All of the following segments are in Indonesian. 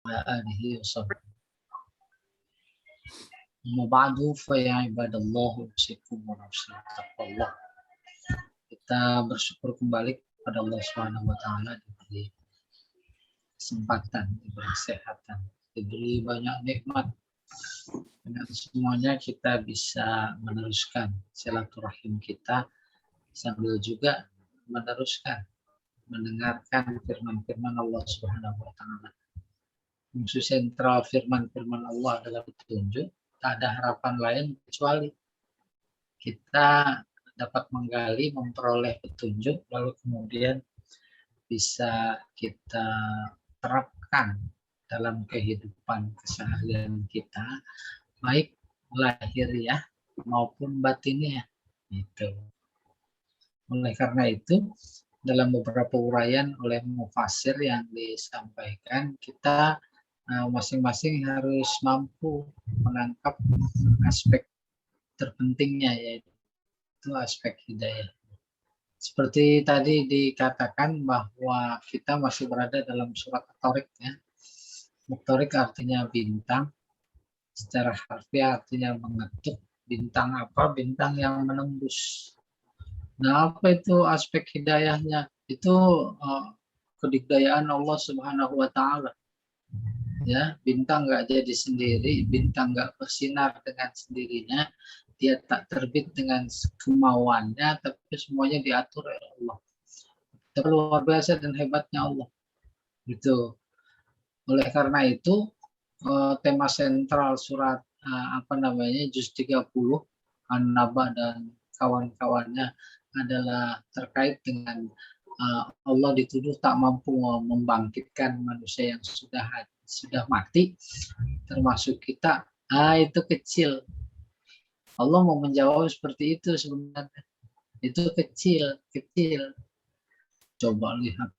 آله وصحبه أما بعد فيا عباد الله أوصيكم ونفسي بتقوى الله. Kita bersyukur kembali kepada Allah Subhanahu wa taala diberi kesempatan, diberi kesehatan, diberi banyak nikmat. Dengan semuanya kita bisa meneruskan silaturahim kita sambil juga meneruskan mendengarkan firman-firman Allah Subhanahu wa taala. Fungsi sentral firman-firman Allah adalah petunjuk. Tak ada harapan lain kecuali kita dapat menggali, memperoleh petunjuk, lalu kemudian bisa kita terapkan dalam kehidupan keseharian kita, baik lahiriah maupun batiniah. Itu. Oleh karena itu, dalam beberapa uraian oleh mufassir yang disampaikan, kita masing-masing harus mampu menangkap aspek terpentingnya, yaitu aspek hidayah. Seperti tadi dikatakan bahwa kita masih berada dalam surat At-Tariq, ya. At-Tariq artinya bintang, secara harfiah artinya mengetuk. Bintang apa? Bintang yang menembus. Nah, apa itu aspek hidayahnya? Itu kedikdayaan Allah Subhanahu wa taala. Ya, bintang nggak jadi sendiri, bintang nggak bersinar dengan sendirinya, dia tak terbit dengan kemauannya, tapi semuanya diatur oleh Allah. Itu luar biasa dan hebatnya Allah. Gitu. Oleh karena itu, tema sentral surat juz 30 An-Naba dan kawan-kawannya adalah terkait dengan Allah dituduh tak mampu membangkitkan manusia yang sudah mati, termasuk kita. Itu kecil. Allah mau menjawab seperti itu sebenarnya. Itu kecil. Coba lihat.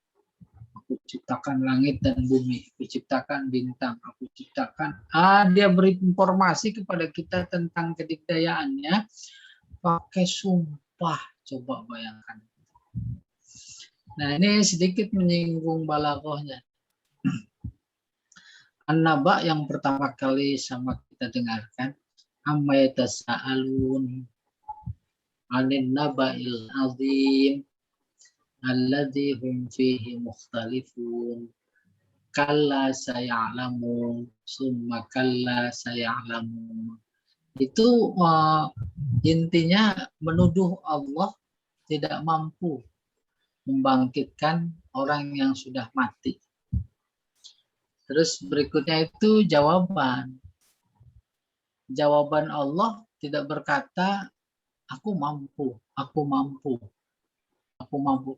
Aku ciptakan langit dan bumi, aku ciptakan bintang, aku ciptakan. Dia beri informasi kepada kita tentang kedikdayaannya pakai sumpah. Coba bayangkan. Nah, ini sedikit menyinggung balaghahnya. An-Naba yang pertama kali sama kita dengarkan, amma yatasaalun 'anil naba'il 'azim alladzi hum fihi mukhtalifun kalla saya'lamun summa kalla saya'lamun. Itu intinya menuduh Allah tidak mampu membangkitkan orang yang sudah mati. Terus berikutnya itu jawaban. Jawaban Allah tidak berkata, aku mampu.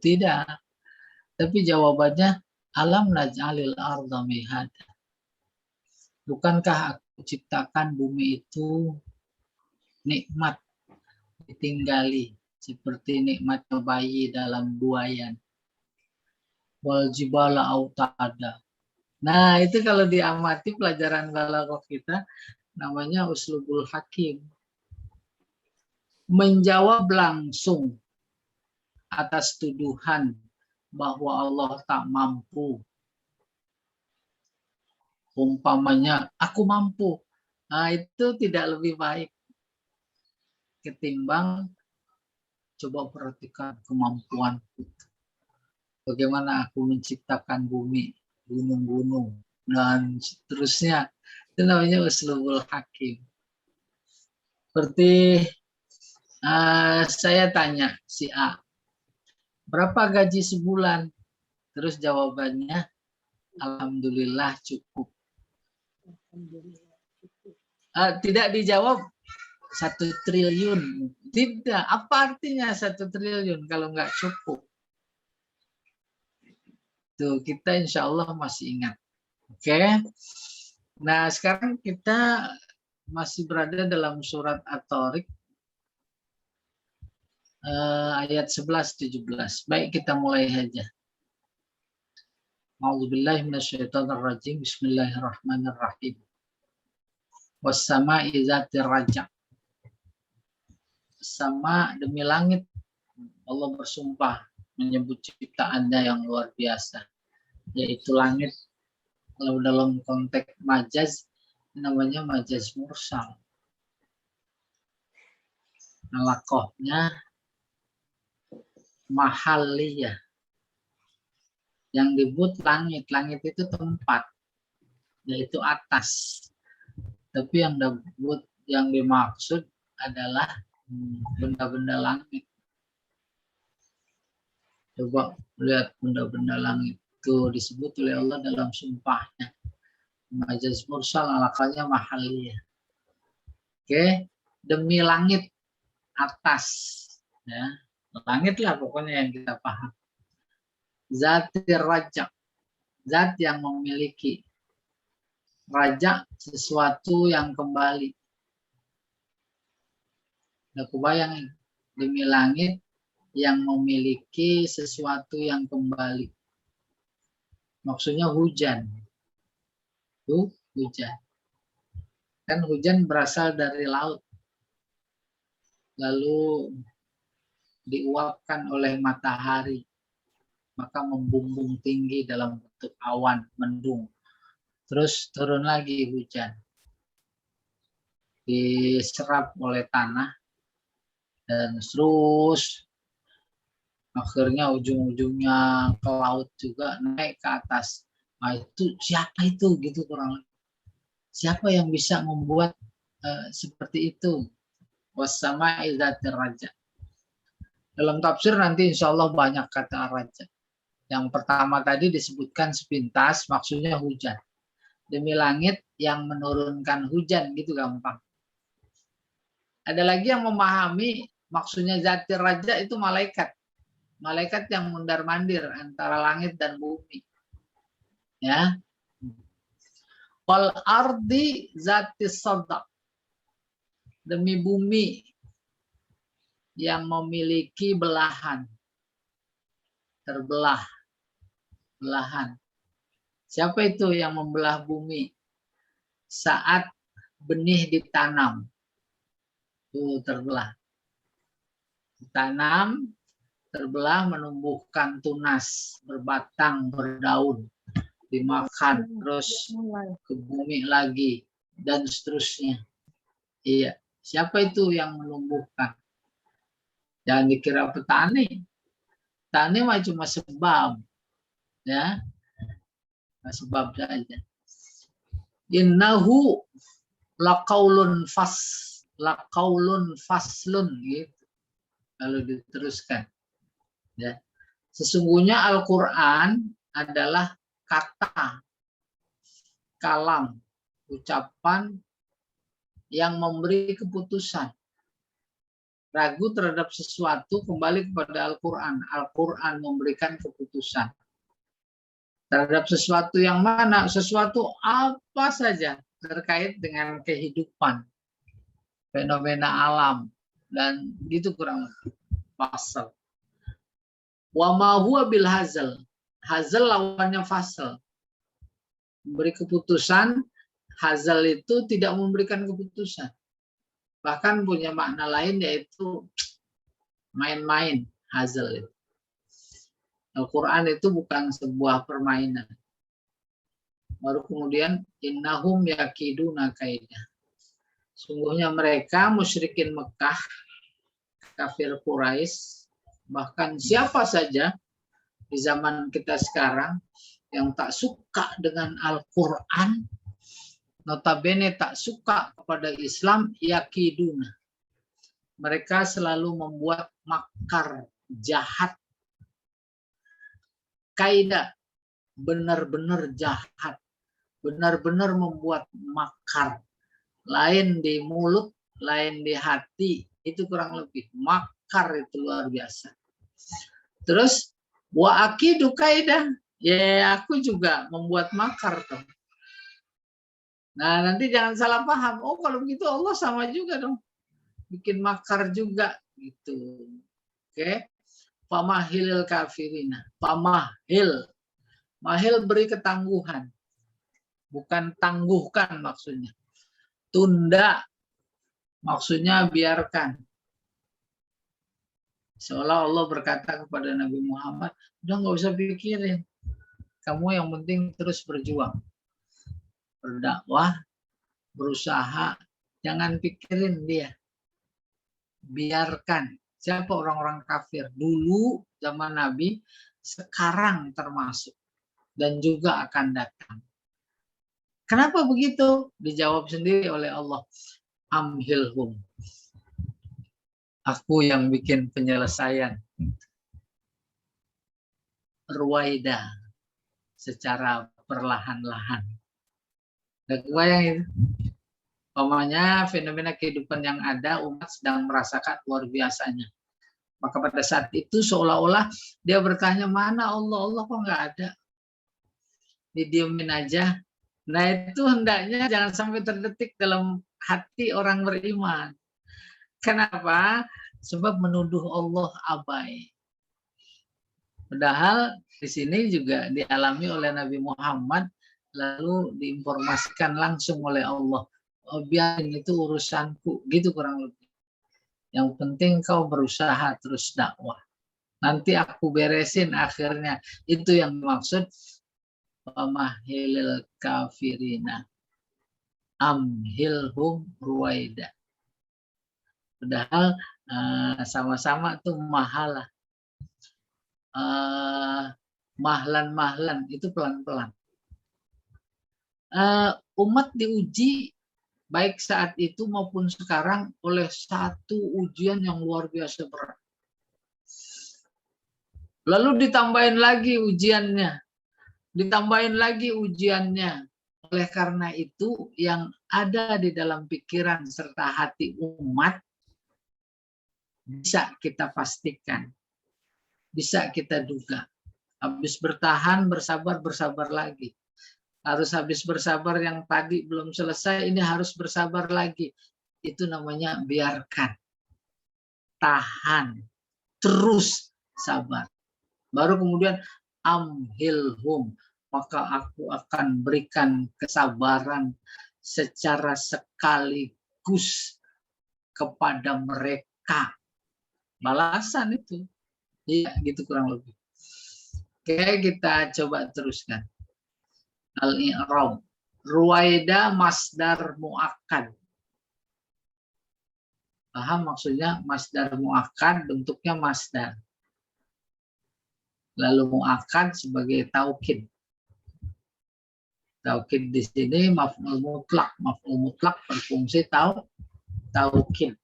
Tidak. Tapi jawabannya, alam naj'alil arda mihada. Bukankah aku ciptakan bumi itu nikmat, ditinggali, seperti nikmatnya bayi dalam buayan. Wal jibala autada. Nah, itu kalau diamati pelajaran balaghah kita, namanya uslubul hakim. Menjawab langsung atas tuduhan bahwa Allah tak mampu. Umpamanya, aku mampu. Nah, itu tidak lebih baik ketimbang coba perhatikan kemampuan. Bagaimana aku menciptakan bumi, gunung-gunung, dan seterusnya. Itu namanya uslubul hakim. Seperti saya tanya si A, berapa gaji sebulan? Terus jawabannya, alhamdulillah cukup. Tidak dijawab 1 triliun. Tidak. Apa artinya 1 triliun kalau nggak cukup? Tuh, kita insya Allah masih ingat. Oke. Nah, sekarang kita masih berada dalam surat At-Tariq ayat 11-17. Baik, kita mulai saja. A'udzubillahi minasyaitonirrajim. Bismillahirrahmanirrahim. Was-sama'i dzatir raja'. Sama demi langit, Allah bersumpah menyebut ciptaannya yang luar biasa, yaitu langit Kalau dalam konteks majaz namanya majaz mursal. Alakohnya mahaliyah. Yang disebut langit. Langit itu tempat, yaitu atas. Tapi yang dimaksud adalah benda-benda langit. Coba lihat benda-benda langit itu disebut oleh Allah dalam sumpahnya. Majaz mursal alakalnya mahaliyah. Oke, demi langit atas, ya. Langit lah pokoknya yang kita paham. Zatir rajak, zat yang memiliki. Rajak sesuatu yang kembali. Udah kebayang demi langit yang memiliki sesuatu yang kembali. Maksudnya hujan. Tuh, hujan. Kan hujan berasal dari laut. Lalu diuapkan oleh matahari. Maka membumbung tinggi dalam bentuk awan, mendung. Terus turun lagi hujan. Diserap oleh tanah. Dan terus akhirnya ujung-ujungnya ke laut juga, naik ke atas. Nah, itu siapa itu gitu kurang lebih. Siapa yang bisa membuat seperti itu? Wassama'i dzatir raja. Dalam tafsir nanti insya Allah banyak kata raja. Yang pertama tadi disebutkan sepintas, maksudnya hujan. Demi langit yang menurunkan hujan, gitu gampang. Ada lagi yang memahami maksudnya dzatir raja itu malaikat. Malaikat yang mundar-mandir antara langit dan bumi. Ya. Wal ardi zatis sadaq. Demi bumi yang memiliki belahan. Terbelah. Belahan. Siapa itu yang membelah bumi? Saat benih ditanam. Tuh terbelah. Ditanam, terbelah, menumbuhkan tunas, berbatang, berdaun, dimakan, terus ke bumi lagi, dan seterusnya. Iya, siapa itu yang menumbuhkan? Jangan dikira petani. Petani mah cuma sebab, ya, sebab saja. Innahu laqaulun faslun gitu. Lalu diteruskan. Ya. Sesungguhnya Al-Qur'an adalah kata, kalam, ucapan yang memberi keputusan. Ragu terhadap sesuatu kembali kepada Al-Qur'an. Al-Qur'an memberikan keputusan. Terhadap sesuatu yang mana? Sesuatu apa saja terkait dengan kehidupan, fenomena alam, dan gitu kurang lebih. Fasal. Wa ma huwa bil hazal. Hazal lawannya fasal. Memberi keputusan, hazal itu tidak memberikan keputusan. Bahkan punya makna lain yaitu main-main, hazal itu. Al-Quran itu bukan sebuah permainan. Baru kemudian innahum yakiduna kaidah. Sungguhnya mereka musyrikin Mekah, kafir Quraisy, bahkan siapa saja di zaman kita sekarang yang tak suka dengan Al-Quran, notabene tak suka kepada Islam, yakiduna. Mereka selalu membuat makar jahat. Kaidah, benar-benar jahat. Benar-benar membuat makar. Lain di mulut, lain di hati. Itu kurang lebih. Makar itu luar biasa. Terus, wa akidu kaidah. Ya, aku juga membuat makar dong. Nah, nanti jangan salah paham. Oh, kalau begitu Allah sama juga dong. Bikin makar juga gitu. Oke. Pamahil kafirina. Pamahil. Mahil beri ketangguhan. Bukan tangguhkan maksudnya. Tunda. Maksudnya biarkan. Seolah Allah berkata kepada Nabi Muhammad, udah nggak usah pikirin. Kamu yang penting terus berjuang. berdakwah, berusaha, jangan pikirin dia. Biarkan. Siapa orang-orang kafir dulu zaman Nabi, sekarang termasuk, dan juga akan datang. Kenapa begitu? Dijawab sendiri oleh Allah. Amhilhum. Aku yang bikin penyelesaian. Ruwaida. Secara perlahan-lahan. Kebayang itu? Umpamanya fenomena kehidupan yang ada, umat sedang merasakan luar biasanya. Maka pada saat itu seolah-olah dia bertanya, mana Allah? Allah kok nggak ada? Didiemin aja. Nah itu hendaknya jangan sampai terdetik dalam hati orang beriman. Kenapa? Sebab menuduh Allah abai. Padahal di sini juga dialami oleh Nabi Muhammad, lalu diinformasikan langsung oleh Allah. Oh, biarin itu urusanku, gitu kurang lebih. Yang penting kau berusaha terus dakwah. Nanti aku beresin akhirnya. Itu yang dimaksud Pamahilil kafirina amhilhum ruwaida. Padahal sama-sama tuh mahalah. Mahlan-mahlan itu pelan-pelan. Umat diuji baik saat itu maupun sekarang oleh satu ujian yang luar biasa berat. Lalu ditambahin lagi ujiannya. Ditambahin lagi ujiannya. Oleh karena itu yang ada di dalam pikiran serta hati umat bisa kita pastikan. Bisa kita duga. Habis bertahan, bersabar, bersabar lagi. Harus habis bersabar yang tadi belum selesai, ini harus bersabar lagi. Itu namanya biarkan. Tahan. Terus sabar. Baru kemudian amhilhum. Maka aku akan berikan kesabaran secara sekaligus kepada mereka. Balasan itu. Iya, gitu kurang lebih. Oke, kita coba teruskan. Al-i'rab. Ruwaida masdar muakkad. Paham maksudnya masdar muakkad, bentuknya masdar. Lalu muakkad sebagai taukid. Taukid di sini maf'ul mutlak. Maf'ul mutlak berfungsi taukid.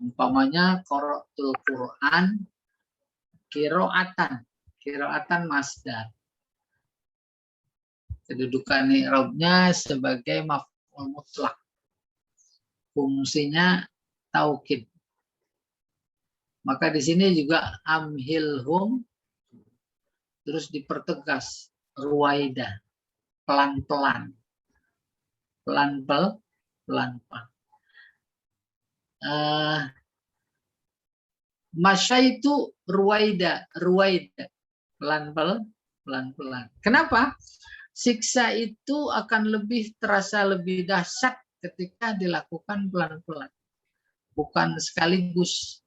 Umpamanya qara'tul Quran qira'atan. Qira'atan masdar. Kedudukan i'rabnya sebagai maf'ul mutlak. Fungsinya taukid. Maka di sini juga amhilhum terus dipertegas ruwaida, pelan-pelan. Pelan-pelan. Masya itu ruwaida, pelan-pelan. Kenapa? Siksa itu akan lebih terasa lebih dahsyat ketika dilakukan pelan-pelan, bukan sekaligus.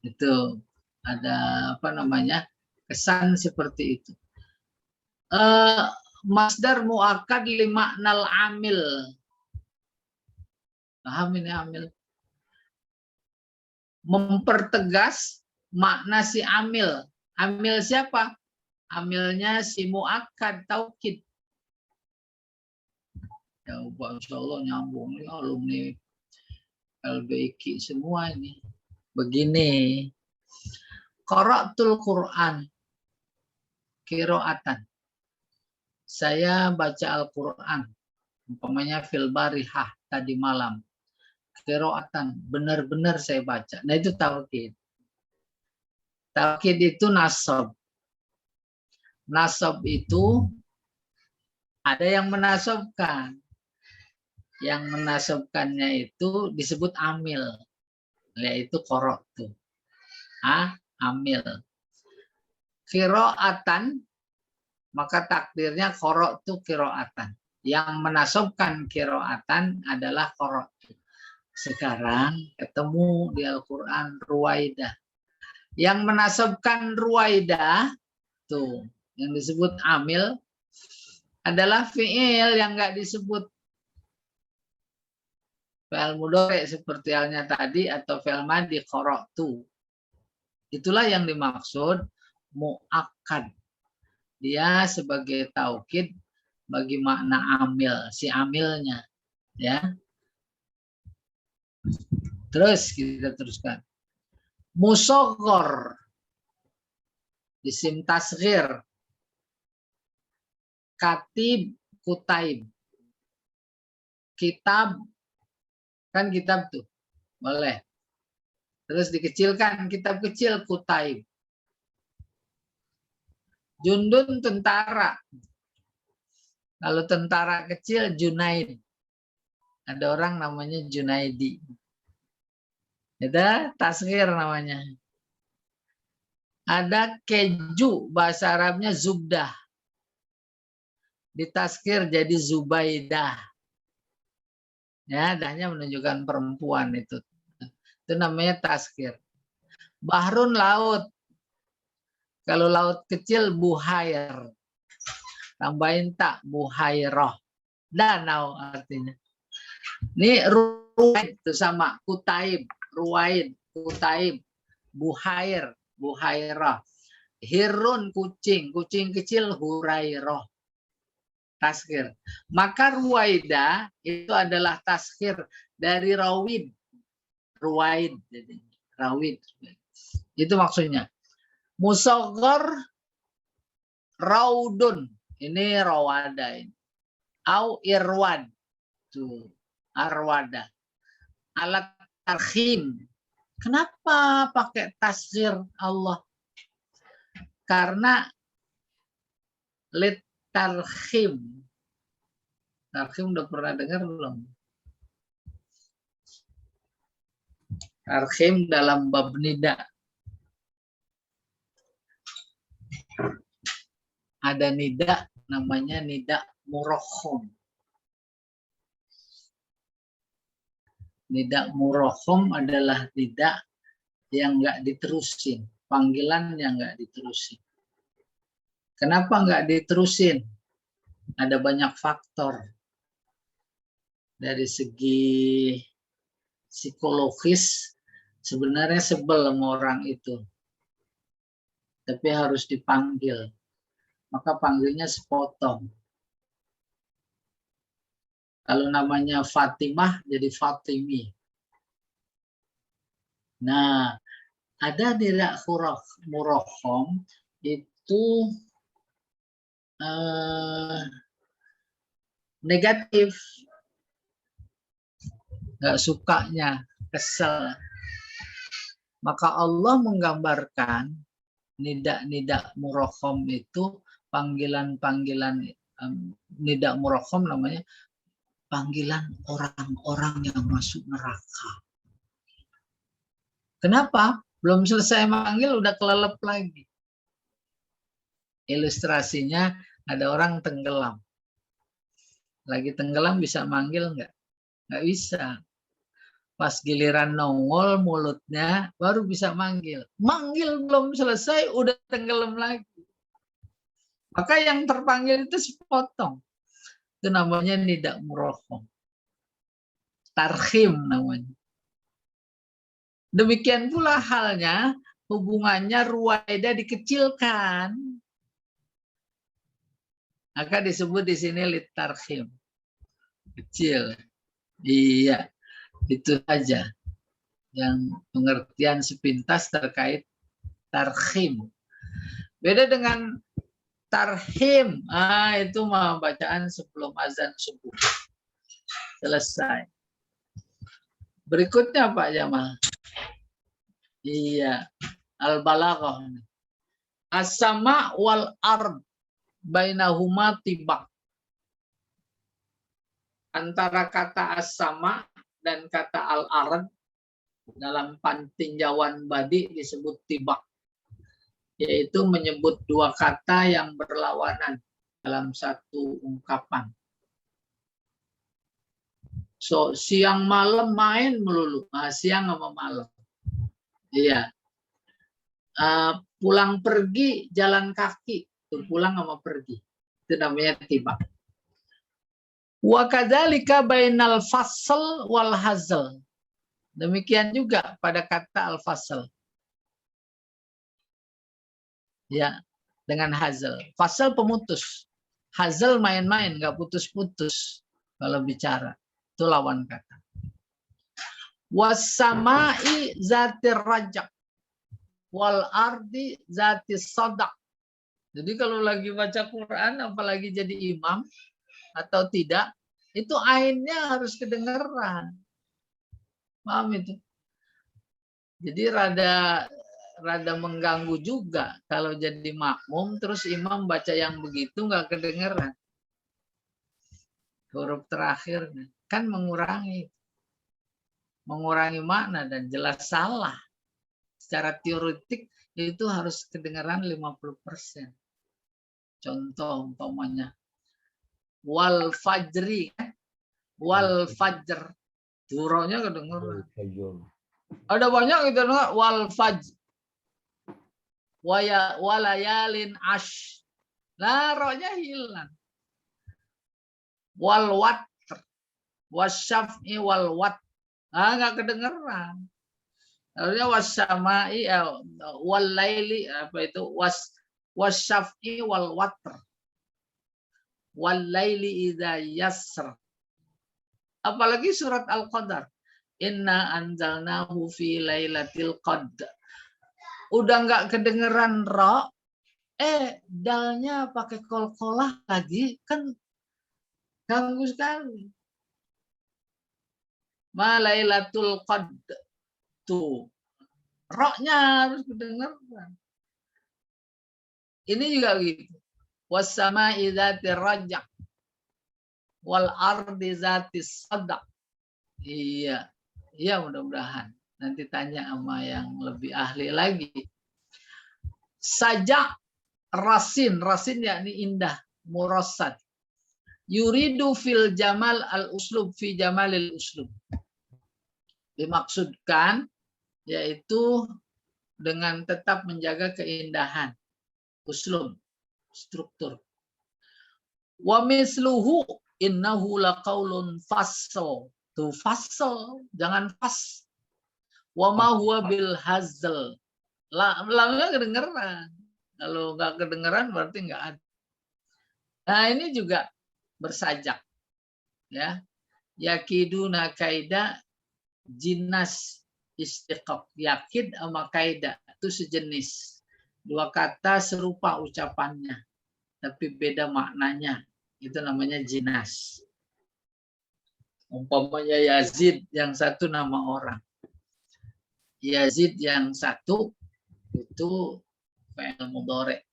Itu ada kesan seperti itu. Masdar muakkad limaknal amil. Paham ini amil? Mempertegas makna si amil. Amil siapa? Amilnya si muakkad taukid. Ya, Masya Allah nyambung nih alumni LBIQ semua ini. Begini, qara'tul Quran qira'atan. Saya baca Al-Quran, umpamanya fil barihah tadi malam. Qira'atan, benar-benar saya baca. Nah itu taukid. Taukid itu nasab. Nasab itu ada yang menasabkan. Yang menasabkannya itu disebut amil, yaitu qara'tu. Amil. Qira'atan, maka takdirnya qara'tu qira'atan. Yang menasabkan qira'atan adalah qara'tu. Sekarang ketemu di Al-Quran ruwaidah. Yang menasabkan ruwaidah tuh yang disebut amil adalah fi'il yang nggak disebut. Fi'il mudhari seperti halnya tadi atau fi'il madhi qara'tu. Itulah yang dimaksud muakkad. Dia sebagai taukid bagi makna amil, si amilnya, ya. Terus kita teruskan. Musaghar, isim tasghir, katib, kutaib. Kitab, kan kitab tuh, boleh. Terus dikecilkan, kitab kecil, kutaib. Jundun, tentara. Kalau tentara kecil, Junaid. Ada orang namanya Junaidi. Itu tasghir namanya. Ada keju, bahasa Arabnya zubdah. Ditasghir jadi Zubaidah. Ya, dahnya menunjukkan perempuan itu. Itu namanya tasghir. Bahrun, laut. Kalau laut kecil, buhair. Tambahin tak, buhairah. Danau artinya. Ini ruwaid itu sama, kutaib, ruwaid, kutaib, buhair, buhairah. Hirun, kucing, kucing kecil, hurairah. Tasghir. Maka ruwaida itu adalah tasghir dari rawid. Ruwaid, jadi rawid. Itu maksudnya. Musaghar, raudun. Ini rawada ini. Au irwad. Tuh, arwada. Alat tarhim. Kenapa pakai tasghir Allah? Karena lit tarhim. Tarhim udah pernah dengar belum? Tarhim dalam bab nida. Ada nida namanya nida murakhom. Nida murakhom adalah nida yang nggak diterusin, panggilan yang nggak diterusin. Kenapa nggak diterusin? Ada banyak faktor. Dari segi psikologis sebenarnya sebel sama orang itu, tapi harus dipanggil. Maka panggilnya sepotong. Kalau namanya Fatimah jadi Fatimi. Nah, ada nida murakhom itu negatif. Nggak sukanya, kesel. Maka Allah menggambarkan nida murakhom itu panggilan-panggilan nida murakhom namanya panggilan orang-orang yang masuk neraka. Kenapa? Belum selesai manggil udah kelelep lagi. Ilustrasinya ada orang tenggelam. Lagi tenggelam bisa manggil nggak? Nggak bisa. Pas giliran nongol mulutnya baru bisa manggil. Manggil belum selesai udah tenggelam lagi. Maka yang terpanggil itu sepotong. Itu namanya nida murakhom. Tarhim namanya. Demikian pula halnya hubungannya ruwaida dikecilkan. Maka disebut di sini litarhim. Kecil. Iya. Itu saja yang pengertian sepintas terkait tarhim. Beda dengan tarhim. Itu mah bacaan sebelum azan subuh. Selesai. Berikutnya Pak Jamal. Iya. Al-balaghah. As-sama wal ard bainahuma tibak. Antara kata as-sama dan kata al-ard dalam tinjauan badi disebut tibak, yaitu menyebut dua kata yang berlawanan dalam satu ungkapan. So, siang malam main melulu, siang sama malam. Iya. Pulang pergi jalan kaki, pulang sama pergi. Itu namanya tibak. Wa kadzalika bainal fasl wal hazl. Demikian juga pada kata al-fasl. Ya, dengan hazl. Fasl pemutus. Hazl main-main, nggak putus-putus kalau bicara. Itu lawan kata. Wasamai zatir rajak wal ardi zatis sadak. Jadi kalau lagi baca Quran, apalagi jadi imam atau tidak, itu ainnya harus kedengaran. Paham itu? Jadi rada mengganggu juga kalau jadi makmum terus imam baca yang begitu nggak kedengaran. Huruf terakhirnya kan mengurangi makna dan jelas salah. Secara teoretik itu harus kedengaran 50%. Contoh umpamanya wal fajri, wal fajr, duronya kedengaran. Ada banyak gitu wal fajr, walayalin ash, nah rohnya hilang. Wal watr, wasyaf'i wal wat, nggak kedengeran. Harusnya wasamai, wal laili, apa itu wasyaf'i wal watr. Walaili idza yasr. Apalagi surat Al-Qadar. Inna anzalnahu fi lailatul qadr. Udah nggak kedengeran ra, dalnya pakai qalqalah lagi, kan ganggu sekali. Ma lailatul qadr. Tuh. Ra-nya harus kedengeran. Ini juga gitu. Wassama'i dzatir rajak wal ardi dzatis sadaq. Iya. Iya, mudah-mudahan. Nanti tanya sama yang lebih ahli lagi. Sajak rasin yakni indah, murassad. Yuridu fil jamal al uslub fi jamalil uslub. Dimaksudkan yaitu dengan tetap menjaga keindahan uslub, struktur. Wa misluhu innahu laqaulun fasl. Tuh fasl, jangan fas. Wa ma huwa bil hazl. Lamnya kedengeran. Kalau nggak kedengeran berarti nggak ada. Nah, ini juga bersajak. Ya. Yakiduna kaida jinas istiqaq. Yakid sama kaida itu sejenis. Dua kata serupa ucapannya, tapi beda maknanya. Itu namanya jinas. Umpamanya Yazid, yang satu nama orang. Yazid yang satu itu fi'il mudhari.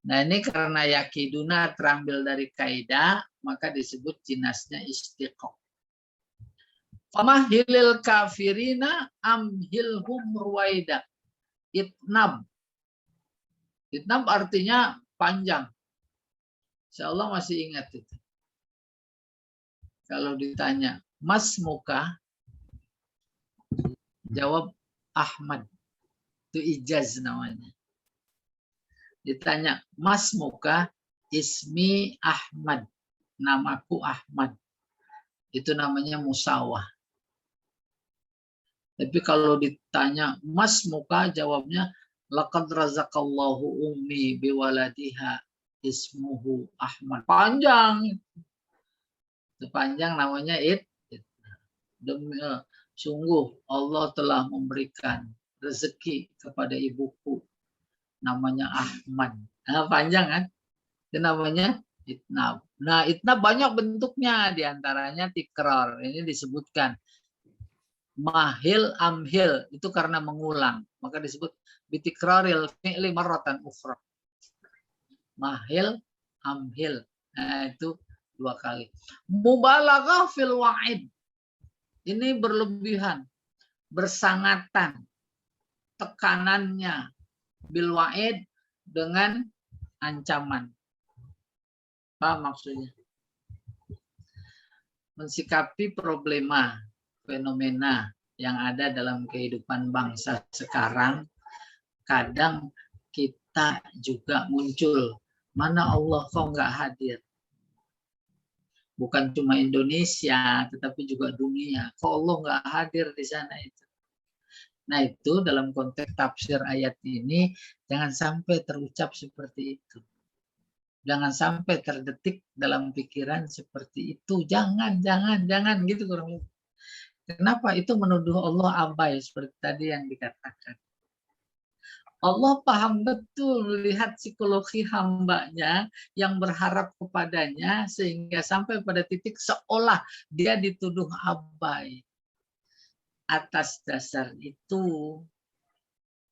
Nah, ini karena yakiduna terambil dari kaidah, maka disebut jinasnya istiqaq. Famahilil kafirina amhilhum ruwaida. Itnab. Itnab artinya panjang. Insya Allah masih ingat itu. Kalau ditanya, Mas muka, jawab Ahmad. Itu ijaz namanya. Ditanya, Mas muka, ismi Ahmad. Namaku Ahmad. Itu namanya musawah. Tapi kalau ditanya, Mas muka, jawabnya, laqad razaqallahu ummi biwaladiha ismuhu Ahmad. Panjang. Itu panjang namanya demi sungguh Allah telah memberikan rezeki kepada ibuku namanya Ahmad. Nah, panjang kan? Itu namanya itnab. Nah, itnab banyak bentuknya, diantaranya tikrar. Ini disebutkan mahil amhil, itu karena mengulang, maka disebut bitikraril fi'li marratan ukhra. Mahil amhil. Nah, itu 2 kali. Mubalaghah fil wa'id. Ini berlebihan, bersangatan, tekanannya bil wa'id dengan ancaman. Apa maksudnya? Mensikapi problema, fenomena yang ada dalam kehidupan bangsa sekarang, kadang kita juga muncul, mana Allah kok nggak hadir? Bukan cuma Indonesia, tetapi juga dunia. Kok Allah nggak hadir di sana itu? Nah itu dalam konteks tafsir ayat ini, jangan sampai terucap seperti itu. Jangan sampai terdetik dalam pikiran seperti itu. Jangan gitu kurang lebih. Kenapa? Itu menuduh Allah abai seperti tadi yang dikatakan. Allah paham betul melihat psikologi hambanya yang berharap kepadanya sehingga sampai pada titik seolah dia dituduh abai. Atas dasar itu,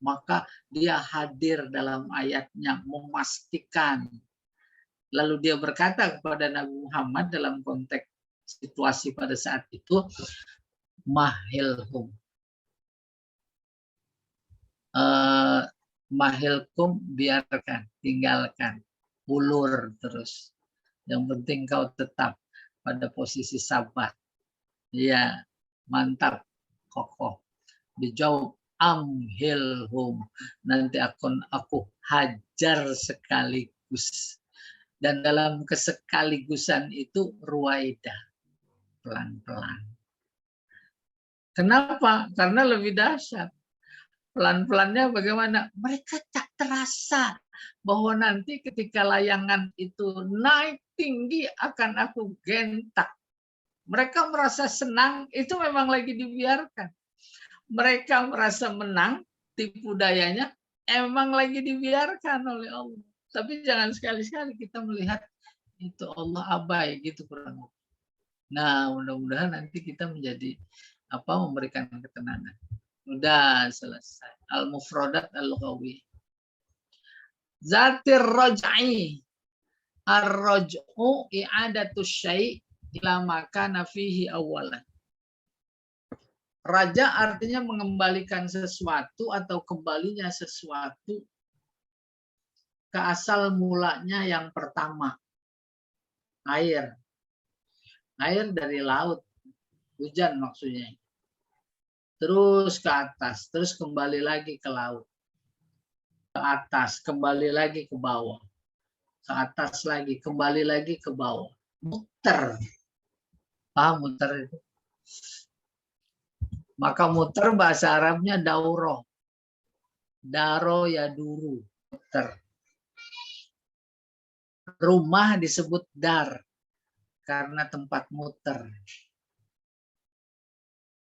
maka dia hadir dalam ayatnya memastikan. Lalu dia berkata kepada Nabi Muhammad dalam konteks situasi pada saat itu, mahilhum. Mahilkum, biarkan, tinggalkan, ulur terus. Yang penting kau tetap pada posisi sabar. Ya, mantap, kokoh. Dijawab amhilhum, nanti aku hajar sekaligus. Dan dalam kesekaligusan itu ruwaidah, pelan-pelan. Kenapa? Karena lebih dahsyat. Pelan-pelannya bagaimana? Mereka tak terasa bahwa nanti ketika layangan itu naik tinggi akan aku gentak. Mereka merasa senang, itu memang lagi dibiarkan. Mereka merasa menang, tipu dayanya, emang lagi dibiarkan oleh Allah. Tapi jangan sekali-sekali kita melihat itu Allah abai gitu kurang lebih. Nah, mudah-mudahan nanti kita menjadi memberikan ketenangan. Udah selesai. Al-mufradat al-lughawi. Zatir raj'i. Ar-raj'u i'adatu syai' ila ma kana fihi awalan. Raja artinya mengembalikan sesuatu atau kembalinya sesuatu ke asal mulanya yang pertama. Air. Air dari laut. Hujan maksudnya. Terus ke atas. Terus kembali lagi ke laut. Ke atas. Kembali lagi ke bawah. Ke atas lagi. Kembali lagi ke bawah. Muter. Paham muter itu? Maka muter bahasa Arabnya dauro. Daro ya duru. Muter. Rumah disebut dar. Karena tempat muter.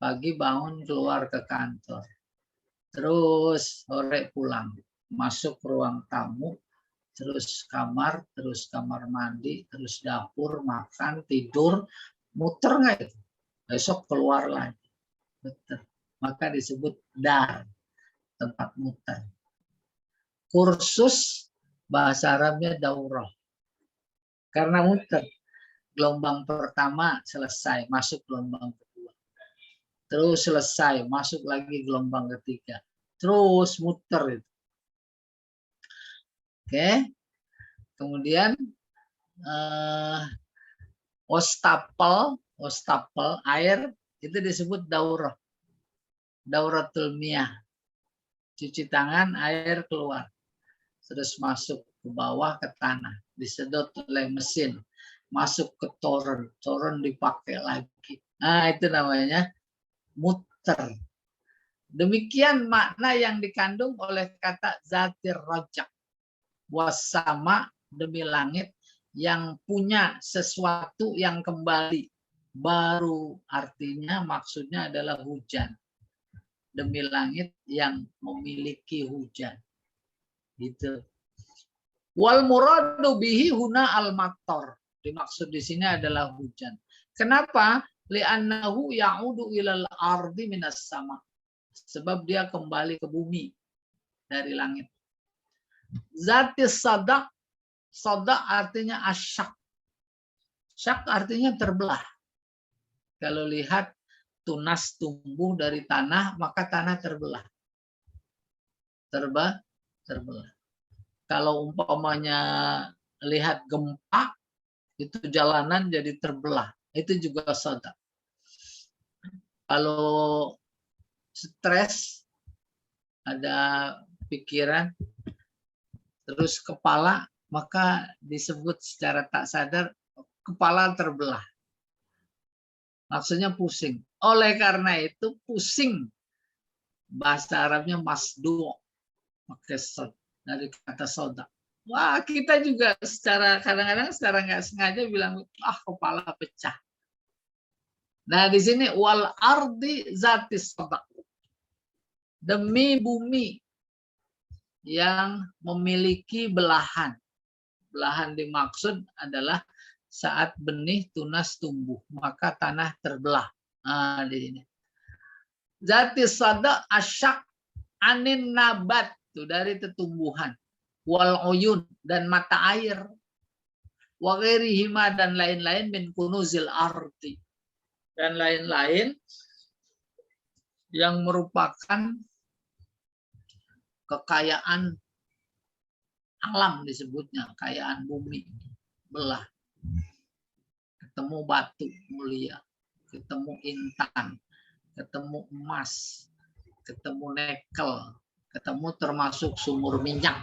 Pagi bangun keluar ke kantor. Terus sore pulang. Masuk ruang tamu. Terus kamar mandi. Terus dapur, makan, tidur. Muter nggak itu? Besok keluar lagi. Muter. Maka disebut dar. Tempat muter. Kursus bahasa Arabnya daurah. Karena muter. Gelombang pertama selesai. Masuk gelombang kedua. Terus selesai, masuk lagi gelombang ketiga. Terus muter itu. Oke. Kemudian wastapel air itu disebut daurah. Dauratul miyah. Cuci tangan, air keluar. Terus masuk ke bawah ke tanah, disedot oleh mesin. Masuk ke toren dipakai lagi. Nah, itu namanya muter. Demikian makna yang dikandung oleh kata zatir rajak. Wasama, demi langit yang punya sesuatu yang kembali. Baru artinya maksudnya adalah hujan. Demi langit yang memiliki hujan. Gitu. Wal muradu bihi huna al-matar. Dimaksud di sini adalah hujan. Kenapa? Li'annahu ya'udu ilal ardi minas sama. Sebab dia kembali ke bumi dari langit. Zatis sadak. Sadak artinya asyak. Syak artinya terbelah. Kalau lihat tunas tumbuh dari tanah, maka tanah terbelah. Terbelah. Kalau umpamanya lihat gempa, itu jalanan jadi terbelah. Itu juga sadak. Kalau stres, ada pikiran, terus kepala, maka disebut secara tak sadar kepala terbelah. Maksudnya pusing. Oleh karena itu pusing. Bahasa Arabnya masdu, pakai sod, dari kata soda. Wah, kita juga secara kadang-kadang secara nggak sengaja bilang, kepala pecah. Nah, di sini wal ardi zatis soda. Demi bumi yang memiliki belahan. Belahan dimaksud adalah saat benih tunas tumbuh, maka tanah terbelah. Nah, di sini. Zati sada asyak anin nabat, itu dari tumbuhan. Wal uyun, dan mata air. Wa ghairihima, dan lain-lain min kunuzil ardi. Dan lain-lain yang merupakan kekayaan alam disebutnya, kekayaan bumi. Belah. Ketemu batu mulia, ketemu intan, ketemu emas, ketemu nikel, ketemu termasuk sumur minyak.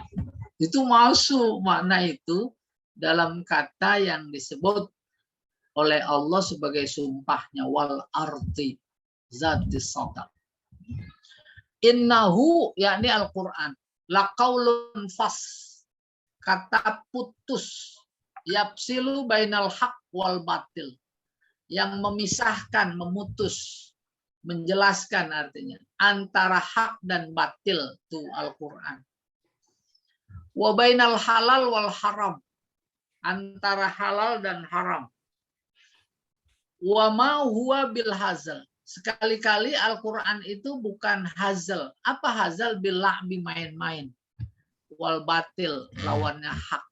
Itu masuk makna itu dalam kata yang disebut oleh Allah sebagai sumpahnya, wal ardi zatis sada. Innahu, yakni Al-Quran, laqaulun fas, kata putus, yapsilu bainal haq wal batil, yang memisahkan, memutus, menjelaskan artinya antara hak dan batil, itu Al-Quran. Wa bainal halal wal haram, antara halal dan haram. Wa ma huwa bil hazal, sekali-kali Al-Quran itu bukan hazal. Apa hazal? Bil la'bi, main-main. Wal batil, lawannya hak.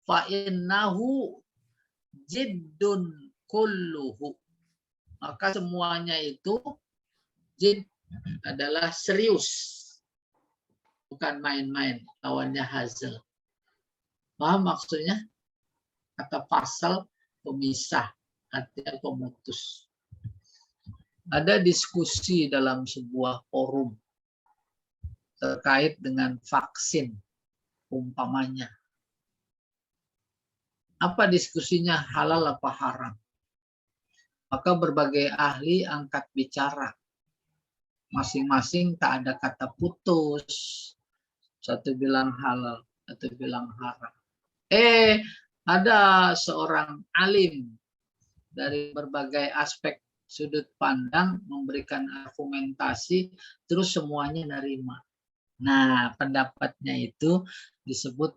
Fa innahu jiddun kulluhu, maka semuanya itu jid adalah serius, bukan main-main, lawannya hazal. Paham maksudnya? Kata fasal, pemisah, artinya pemutus. Ada diskusi dalam sebuah forum terkait dengan vaksin, umpamanya. Apa diskusinya, halal apa haram? Maka berbagai ahli angkat bicara. Masing-masing tak ada kata putus. Satu bilang halal, satu bilang haram. Ada seorang alim dari berbagai aspek sudut pandang memberikan argumentasi, terus semuanya nerima. Nah, pendapatnya itu disebut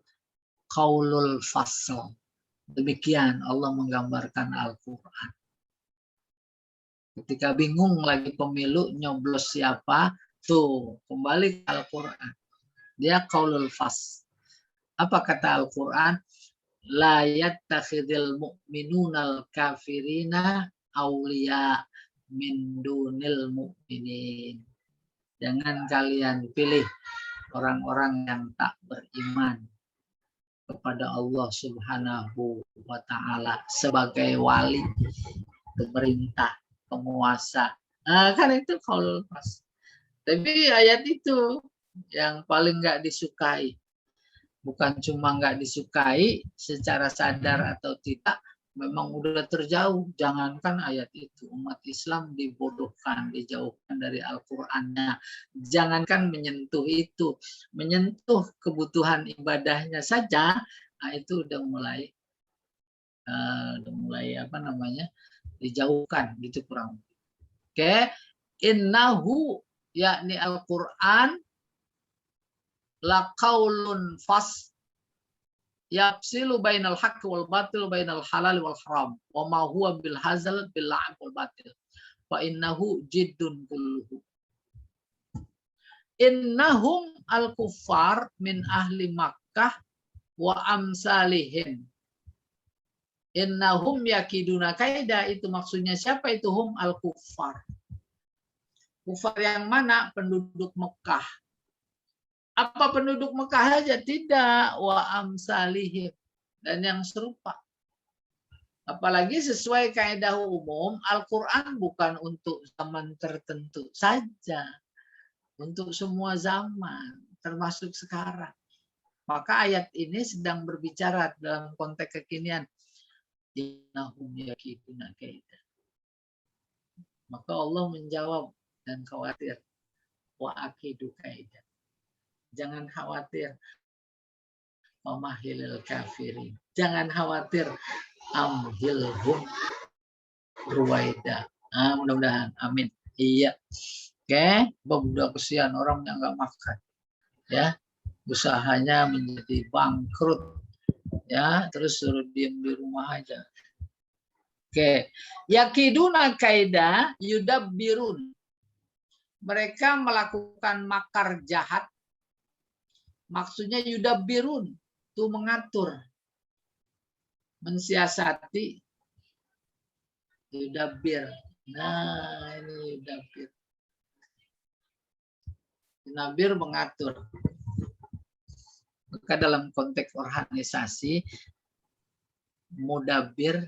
qaulul fasl. Demikian Allah menggambarkan Al-Quran. Ketika bingung lagi pemilu, nyoblos siapa, tuh kembali ke Al-Quran. Dia qaulul fasl. Apa kata Al-Quran? La yattakhidil mu'minunal kafirina awliya min dunil mu'minin. Jangan kalian pilih orang-orang yang tak beriman kepada Allah Subhanahu wa ta'ala sebagai wali, pemerintah, penguasa. Nah, kan itu qaulul fasl. Tapi ayat itu yang paling nggak disukai. Bukan cuma nggak disukai secara sadar atau tidak, memang udah terjauh. Jangankan ayat itu, umat Islam dibodohkan, dijauhkan dari Al-Qur'annya. Jangankan menyentuh itu, menyentuh kebutuhan ibadahnya saja, nah itu udah mulai dijauhkan gitu kurang. Oke, innahu, yakni Al-Qur'an, laqaulun fas, yapsilu bainal haqqi wal batil, bainal halal wal haram, wa ma huwa bil hazal bil la'ib wal batil, fa innahu jiddun kulluhu. Innahum al-kuffar min ahli Makkah wa amsalihim. Innahum yakiduna kaida, itu maksudnya siapa itu? Hum al-kuffar. Kufar yang mana? Penduduk Mekah. Apa penduduk Mekah saja? Tidak. Wa amsalihim, dan yang serupa. Apalagi sesuai kaidah umum, Al-Quran bukan untuk zaman tertentu saja. Untuk semua zaman, termasuk sekarang. Maka ayat ini sedang berbicara dalam konteks kekinian. innahum yakiduna kaida. Maka Allah menjawab dan khawatir, wa akidu kaida. Jangan khawatir, pamahilil kafirin. Jangan khawatir, amhilhum ruwaida. Mudah-mudahan, amin. Iya. Oke, udah kesian orang yang nggak makan, ya, usahanya menjadi bangkrut, ya, terus suruh diem di rumah aja. Oke, yakiduna kaida yudabbirun. Mereka melakukan makar jahat. Maksudnya yudabbirun, itu mengatur, mensiasati. Yudabbir. Nah, ini yudabbir. Yudabbir mengatur. Maka dalam konteks organisasi, mudabbir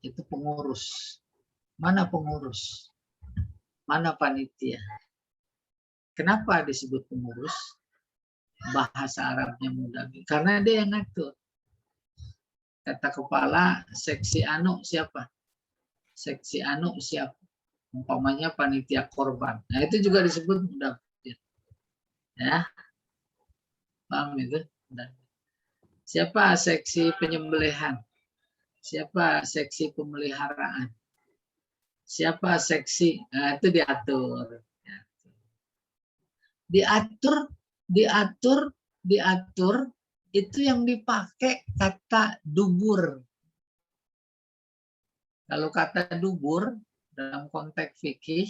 itu pengurus. Mana pengurus? Mana panitia? Kenapa disebut pengurus? Bahasa Arabnya mudabbir. Karena dia yang ngatur. Kata kepala seksi anu siapa? Seksi anu siapa? Umpamanya panitia korban. Nah, itu juga disebut mudabbir. Ya. Paham itu? Siapa seksi penyembelihan? Siapa seksi pemeliharaan? Siapa seksi? Nah, itu diatur. Diatur itu yang dipakai kata dubur. Kalau kata dubur dalam konteks fikih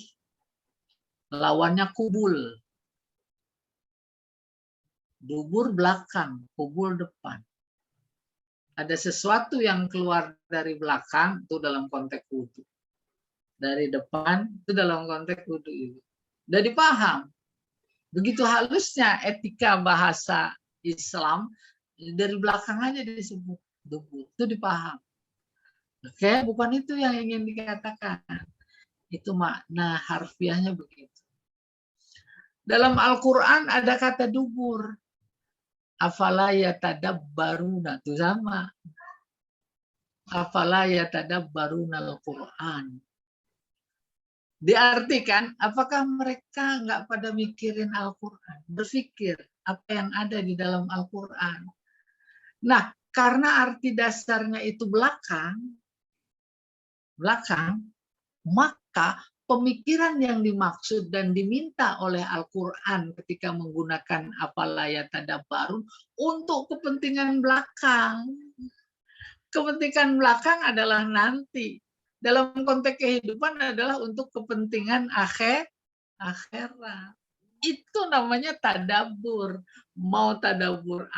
lawannya kubul. Dubur belakang, kubul depan. Ada sesuatu yang keluar dari belakang itu dalam konteks wudhu. Dari depan itu dalam konteks wudhu. Udah dipaham. Begitu halusnya etika bahasa Islam, dari belakang aja disebut dubur. Itu dipaham. Oke, bukan itu yang ingin dikatakan. Itu makna harfiahnya begitu. Dalam Al-Quran ada kata dubur. Afala yatadabbaruna, itu sama. Afala yatadabbaruna Al-Quran. Diartikan, apakah mereka nggak pada mikirin Al-Quran? Berpikir apa yang ada di dalam Al-Quran. Nah, karena arti dasarnya itu belakang, maka pemikiran yang dimaksud dan diminta oleh Al-Quran ketika menggunakan afala yatadabbarun untuk kepentingan belakang. Kepentingan belakang adalah nanti. Dalam konteks kehidupan adalah untuk kepentingan akhirat. Itu namanya tadabbur. Mau tadabbur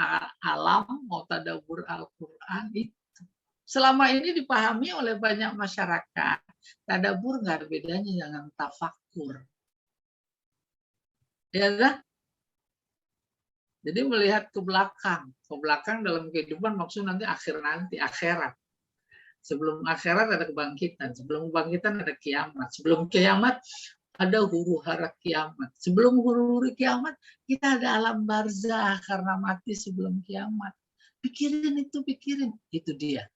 alam, mau tadabbur Al-Quran, itu. Selama ini dipahami oleh banyak masyarakat. Tadabbur nggak ada bedanya dengan tafakur. Ya kan? Jadi melihat ke belakang. Ke belakang dalam kehidupan maksud nanti akhirat. Sebelum akhirat ada kebangkitan. Sebelum kebangkitan ada kiamat. Sebelum kiamat ada huru-hara kiamat. Sebelum huru-hara kiamat kita ada alam barzah karena mati sebelum kiamat. Pikirin itu, pikirin. Itu dia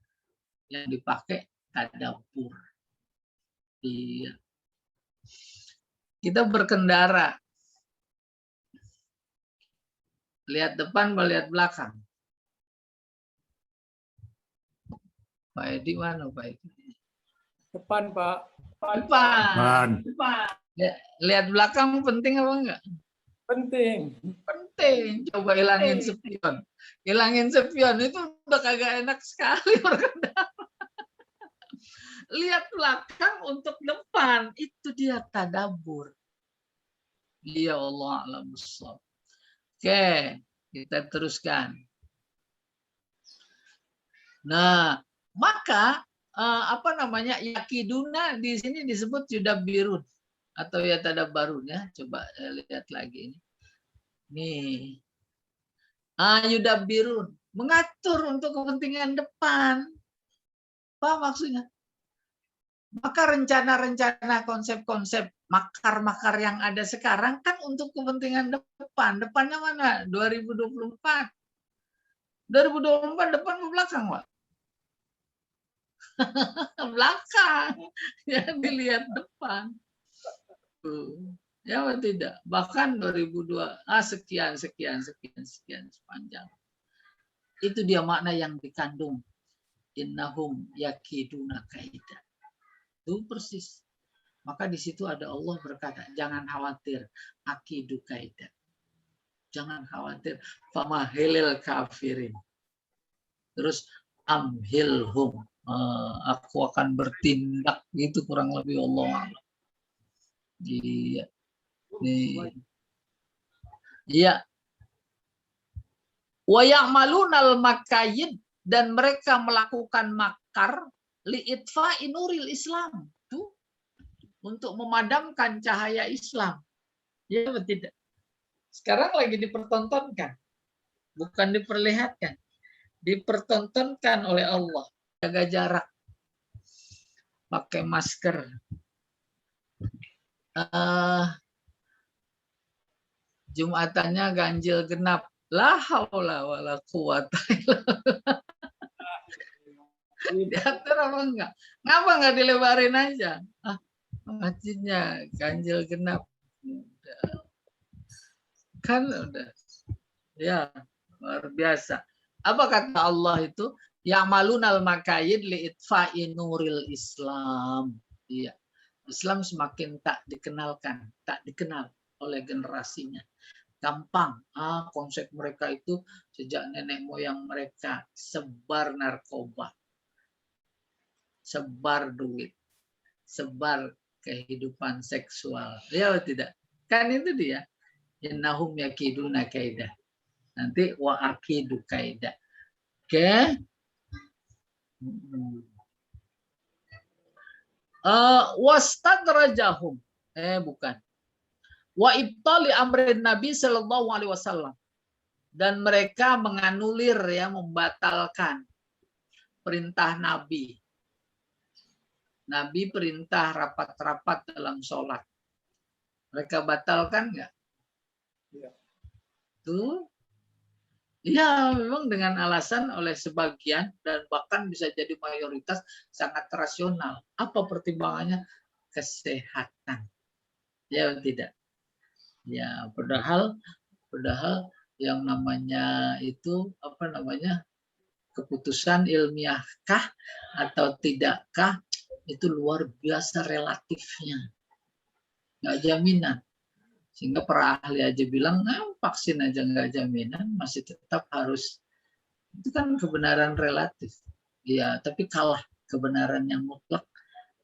yang dipakai tadabbur. Iya. Kita berkendara. Lihat depan, lihat belakang. Pak Edi mana Pak Edi? Depan, Pak. Depan. Lihat belakang penting apa enggak? Penting. Penting. Coba hilangin spion. Hilangin spion itu udah kagak enak sekali berkendara. Lihat belakang untuk depan. Itu dia tadabbur. Ya Allah alam bissawab. Oke, kita teruskan. Nah, maka yakiduna di sini disebut yudabbirun atau yatadabbarun ya. Coba lihat lagi ini. Nih. Yudabbirun, mengatur untuk kepentingan depan. Apa maksudnya? Maka rencana-rencana konsep-konsep makar-makar yang ada sekarang kan untuk kepentingan depan. Depannya mana? 2024. 2024 depan ke belakang, Pak. belakang, ya dilihat depan. Ya atau tidak? Bahkan 2002 sekian sepanjang. Itu dia makna yang dikandung. Innahum yakiduna kaida. Itu persis. Maka di situ ada Allah berkata, jangan khawatir, akidu kaida. Jangan khawatir, famahilil kafirin. Terus amhilhum, aku akan bertindak, gitu kurang lebih Allah. Iya. Iya. Wa ya'malunal makayid, dan mereka melakukan makar li'itfa'i nuril Islam. Tuh. Untuk memadamkan cahaya Islam. Ya atau tidak? Sekarang lagi dipertontonkan. Bukan diperlihatkan. Dipertontonkan oleh Allah. Jaga jarak. Pakai masker. Jumatannya ganjil genap. La haula wala quwata illa billah. Diatur apa enggak? Ngapa enggak dilebarin aja? Masjidnya ganjil genap. Kan udah. Ya, luar biasa. Apa kata Allah itu? Ya'malunal makayid li'itfa'i nuril Islam. Iya. Islam semakin tak dikenalkan, tak dikenal oleh generasinya. Gampang. Konsep mereka itu sejak nenek moyang mereka sebar narkoba, sebar duit, sebar kehidupan seksual. Ya atau tidak? Kan itu dia. Innahum yakiduna kaidah. Nanti wa akidu kaidah. Oke. Wastadrajahum. Bukan. Wa ibtali amrin Nabi sallallahu alaihi wasallam. Dan mereka menganulir, ya, membatalkan perintah Nabi. Nabi perintah rapat-rapat dalam sholat. Mereka batalkan nggak? Ya. Tuh. Ya, memang dengan alasan oleh sebagian dan bahkan bisa jadi mayoritas sangat rasional. Apa pertimbangannya? Kesehatan. Ya tidak? Ya, padahal yang namanya itu apa namanya? Keputusan ilmiahkah atau tidakkah itu luar biasa relatifnya. Nggak jaminan. Sehingga para ahli aja bilang, vaksin aja nggak jaminan, masih tetap harus. Itu kan kebenaran relatif. Ya, tapi kalah kebenaran yang mutlak,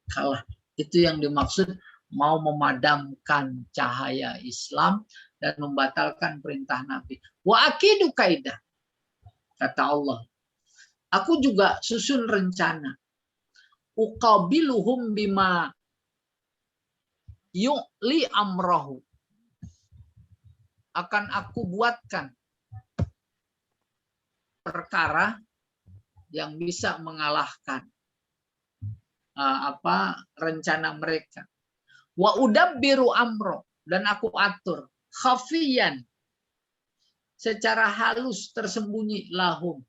kalah. Itu yang dimaksud mau memadamkan cahaya Islam dan membatalkan perintah Nabi. Wa akidu kaidah. Kata Allah. Aku juga susun rencana. Uqabiluhum bima yu'li amrahu. Akan aku buatkan perkara yang bisa mengalahkan rencana mereka. Wa udabbiru amro, dan aku atur khafiyan, secara halus tersembunyi, lahum.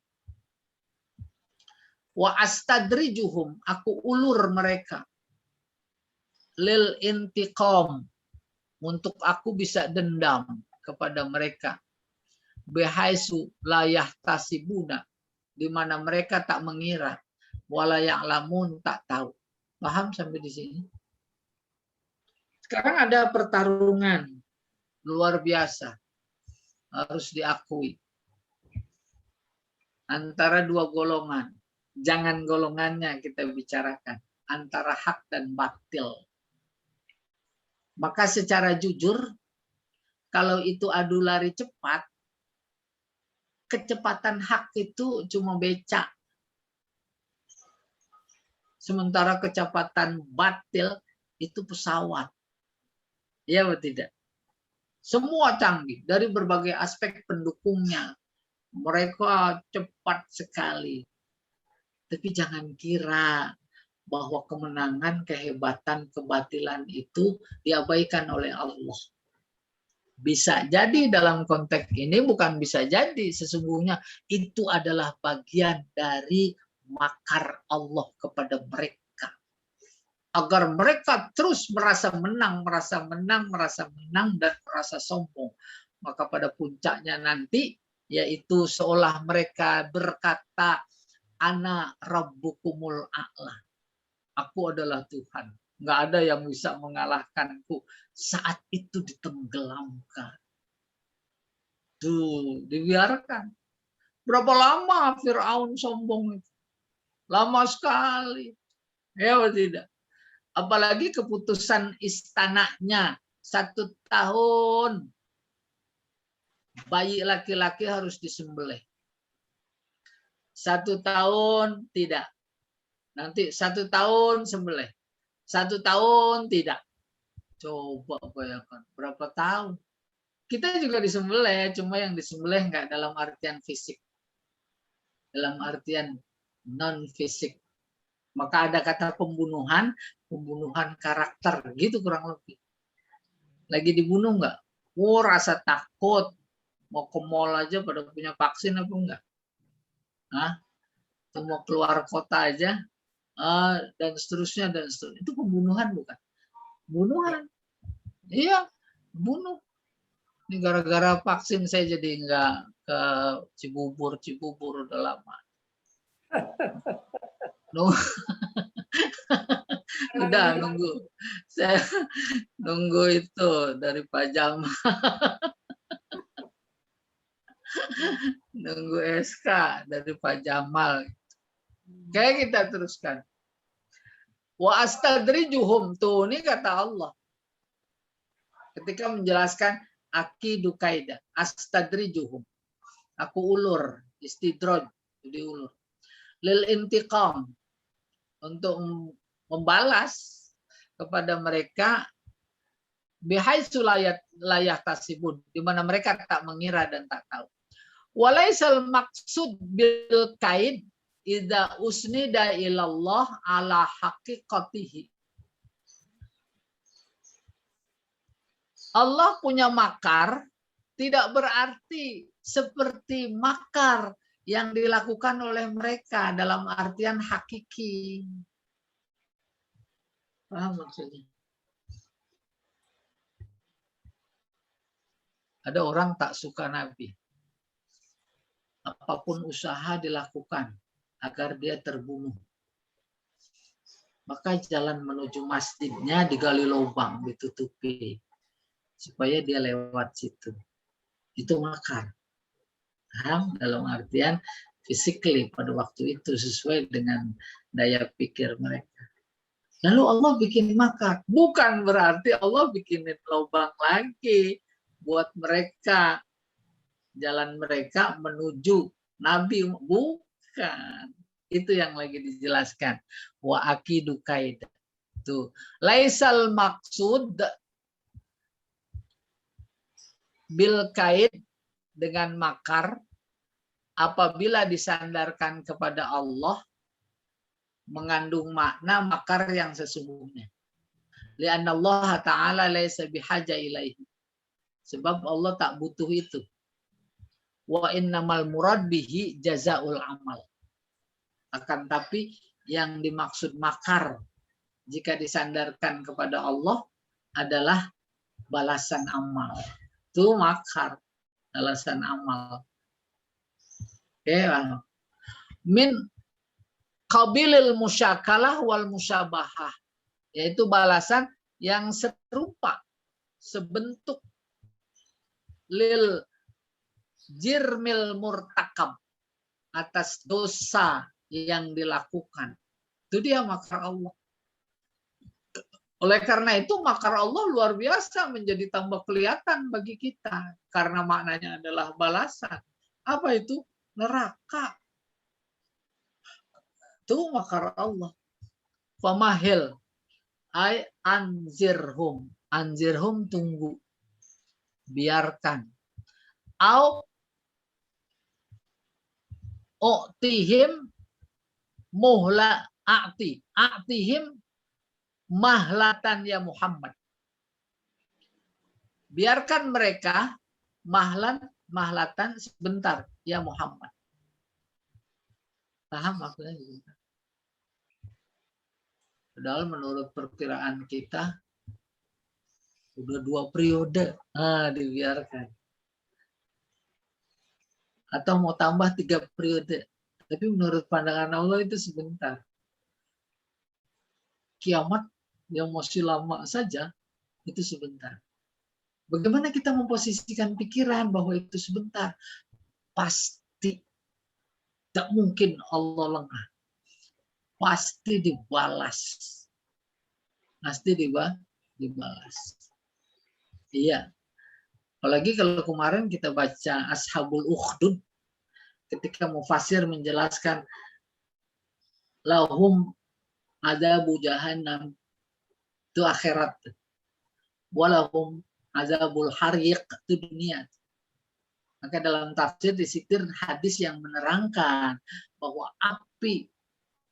Wa astadrijuhum, aku ulur mereka, lil intiqam, untuk aku bisa dendam kepada mereka, bihaisu layah tasibuna, di mana mereka tak mengira, wala ya'lamun, tak tahu. Paham sampai di sini? Sekarang ada pertarungan luar biasa, harus diakui, antara dua golongan. Jangan golongannya kita bicarakan, antara hak dan batil. Maka secara jujur, kalau itu adu lari cepat, kecepatan hak itu cuma becak. Sementara kecepatan batil itu pesawat. Ya atau tidak? Semua canggih dari berbagai aspek pendukungnya. Mereka cepat sekali. Tapi jangan kira bahwa kemenangan, kehebatan, kebatilan itu diabaikan oleh Allah. Bisa jadi dalam konteks ini, bukan bisa jadi, sesungguhnya itu adalah bagian dari makar Allah kepada mereka. Agar mereka terus merasa menang, dan merasa sombong. Maka pada puncaknya nanti, yaitu seolah mereka berkata, Ana Rabbukumul A'la. Aku adalah Tuhan. Nggak ada yang bisa mengalahkanku. Saat itu ditenggelamkan. Tuh, dibiarkan. Berapa lama Fir'aun sombong itu? Lama sekali. Ya atau tidak? Apalagi keputusan istananya 1 tahun. Bayi laki-laki harus disembelih. 1 tahun tidak. Nanti 1 tahun sembelih. 1 tahun tidak. Coba bayangkan berapa tahun. Kita juga disembelih, cuma yang disembelih enggak dalam artian fisik. Dalam artian non fisik. Maka ada kata pembunuhan karakter, gitu kurang lebih. Lagi dibunuh enggak? Oh, rasa takut. Mau ke mall aja pada punya vaksin apa enggak? Hah? Mau keluar kota aja, dan seterusnya. Itu pembunuhan bukan? Pembunuhan. Iya, bunuh. Ini gara-gara vaksin saya jadi enggak ke Cibubur udah lama. Udah nunggu. Saya nunggu itu dari Pak Jamal. Nunggu SK dari Pak Jamal. Kayak kita teruskan. Wa astadrijuhum, tuh ini kata Allah. Ketika menjelaskan akidu kaidah, astadrijuhum. Aku ulur, istidroj, jadi ulur. Lil intiqam, untuk membalas kepada mereka bihaitsu layah tasibun, di mana mereka tak mengira dan tak tahu. Walaisal maksud bil kaid idza usnida ilallah ala haqiqatihi. Allah punya makar tidak berarti seperti makar yang dilakukan oleh mereka dalam artian hakiki. Paham maksudnya? Ada orang tak suka Nabi. Apapun usaha dilakukan agar dia terbunuh. Maka jalan menuju masjidnya digali lubang, ditutupi. Supaya dia lewat situ. Itu makar. Paham? Dalam artian physically pada waktu itu sesuai dengan daya pikir mereka. Lalu Allah bikin makar. Bukan berarti Allah bikinin lubang lagi buat mereka. Jalan mereka menuju Nabi. Bukan. Itu yang lagi dijelaskan. Wa akidu kaidah. Tuh. Laisal maksud bil kaid dengan makar apabila disandarkan kepada Allah mengandung makna makar yang sesungguhnya. Lianna Allah Ta'ala laisa bihaja ilaihi. Sebab Allah tak butuh itu. Wa innamal murad bihi jazaul amal. Akan tapi yang dimaksud makar jika disandarkan kepada Allah adalah balasan amal. Itu makar, balasan amal. Oke, min qabilil musyakalah wal musyabahah, yaitu balasan yang serupa, sebentuk lil jirmil murtakab, atas dosa yang dilakukan. Itu dia makar Allah. Oleh karena itu makar Allah luar biasa menjadi tambah kelihatan bagi kita karena maknanya adalah balasan. Apa itu? Neraka. Itu makar Allah. Famahil ay anzirhum. Anzirhum tunggu. Biarkan. Au u'tihim muhla a'tihim mahlatan ya Muhammad. Biarkan mereka mahlatan sebentar ya Muhammad. Paham maksudnya? Padahal menurut perkiraan kita udah 2 periode, dibiarkan. Atau mau tambah 3 periode. Tapi menurut pandangan Allah itu sebentar. Kiamat yang masih lama saja itu sebentar. Bagaimana kita memposisikan pikiran bahwa itu sebentar? Pasti tak mungkin Allah lengah. Pasti dibalas. Pasti dibalas. Iya. Apalagi kalau kemarin kita baca Ashabul Ukhdud, ketika mufasir menjelaskan lahum adzabu jahannam, itu akhirat. Walahum azabul hariq, itu dunia. Maka dalam tafsir disitir hadis yang menerangkan bahwa api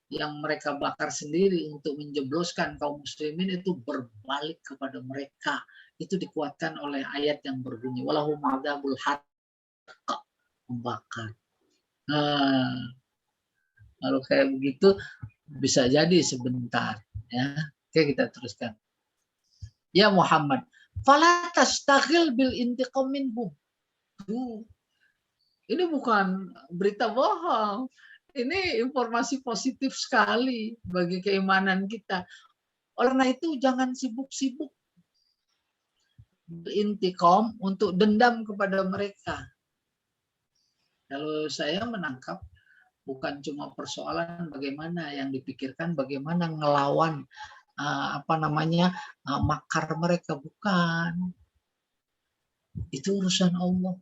yang mereka bakar sendiri untuk menjebloskan kaum muslimin itu berbalik kepada mereka. Itu dikuatkan oleh ayat yang berbunyi walahum adzabul hariq, membakar. Nah, kalau kayak begitu bisa jadi sebentar, ya. Oke, kita teruskan. Ya Muhammad, fala tastaghil bil intiqam minhum. Ini bukan berita bohong. Ini informasi positif sekali bagi keimanan kita. Oleh karena itu jangan sibuk-sibuk intiqam untuk dendam kepada mereka. Kalau saya menangkap bukan cuma persoalan bagaimana yang dipikirkan, bagaimana ngelawan makar mereka, bukan. Itu urusan Allah.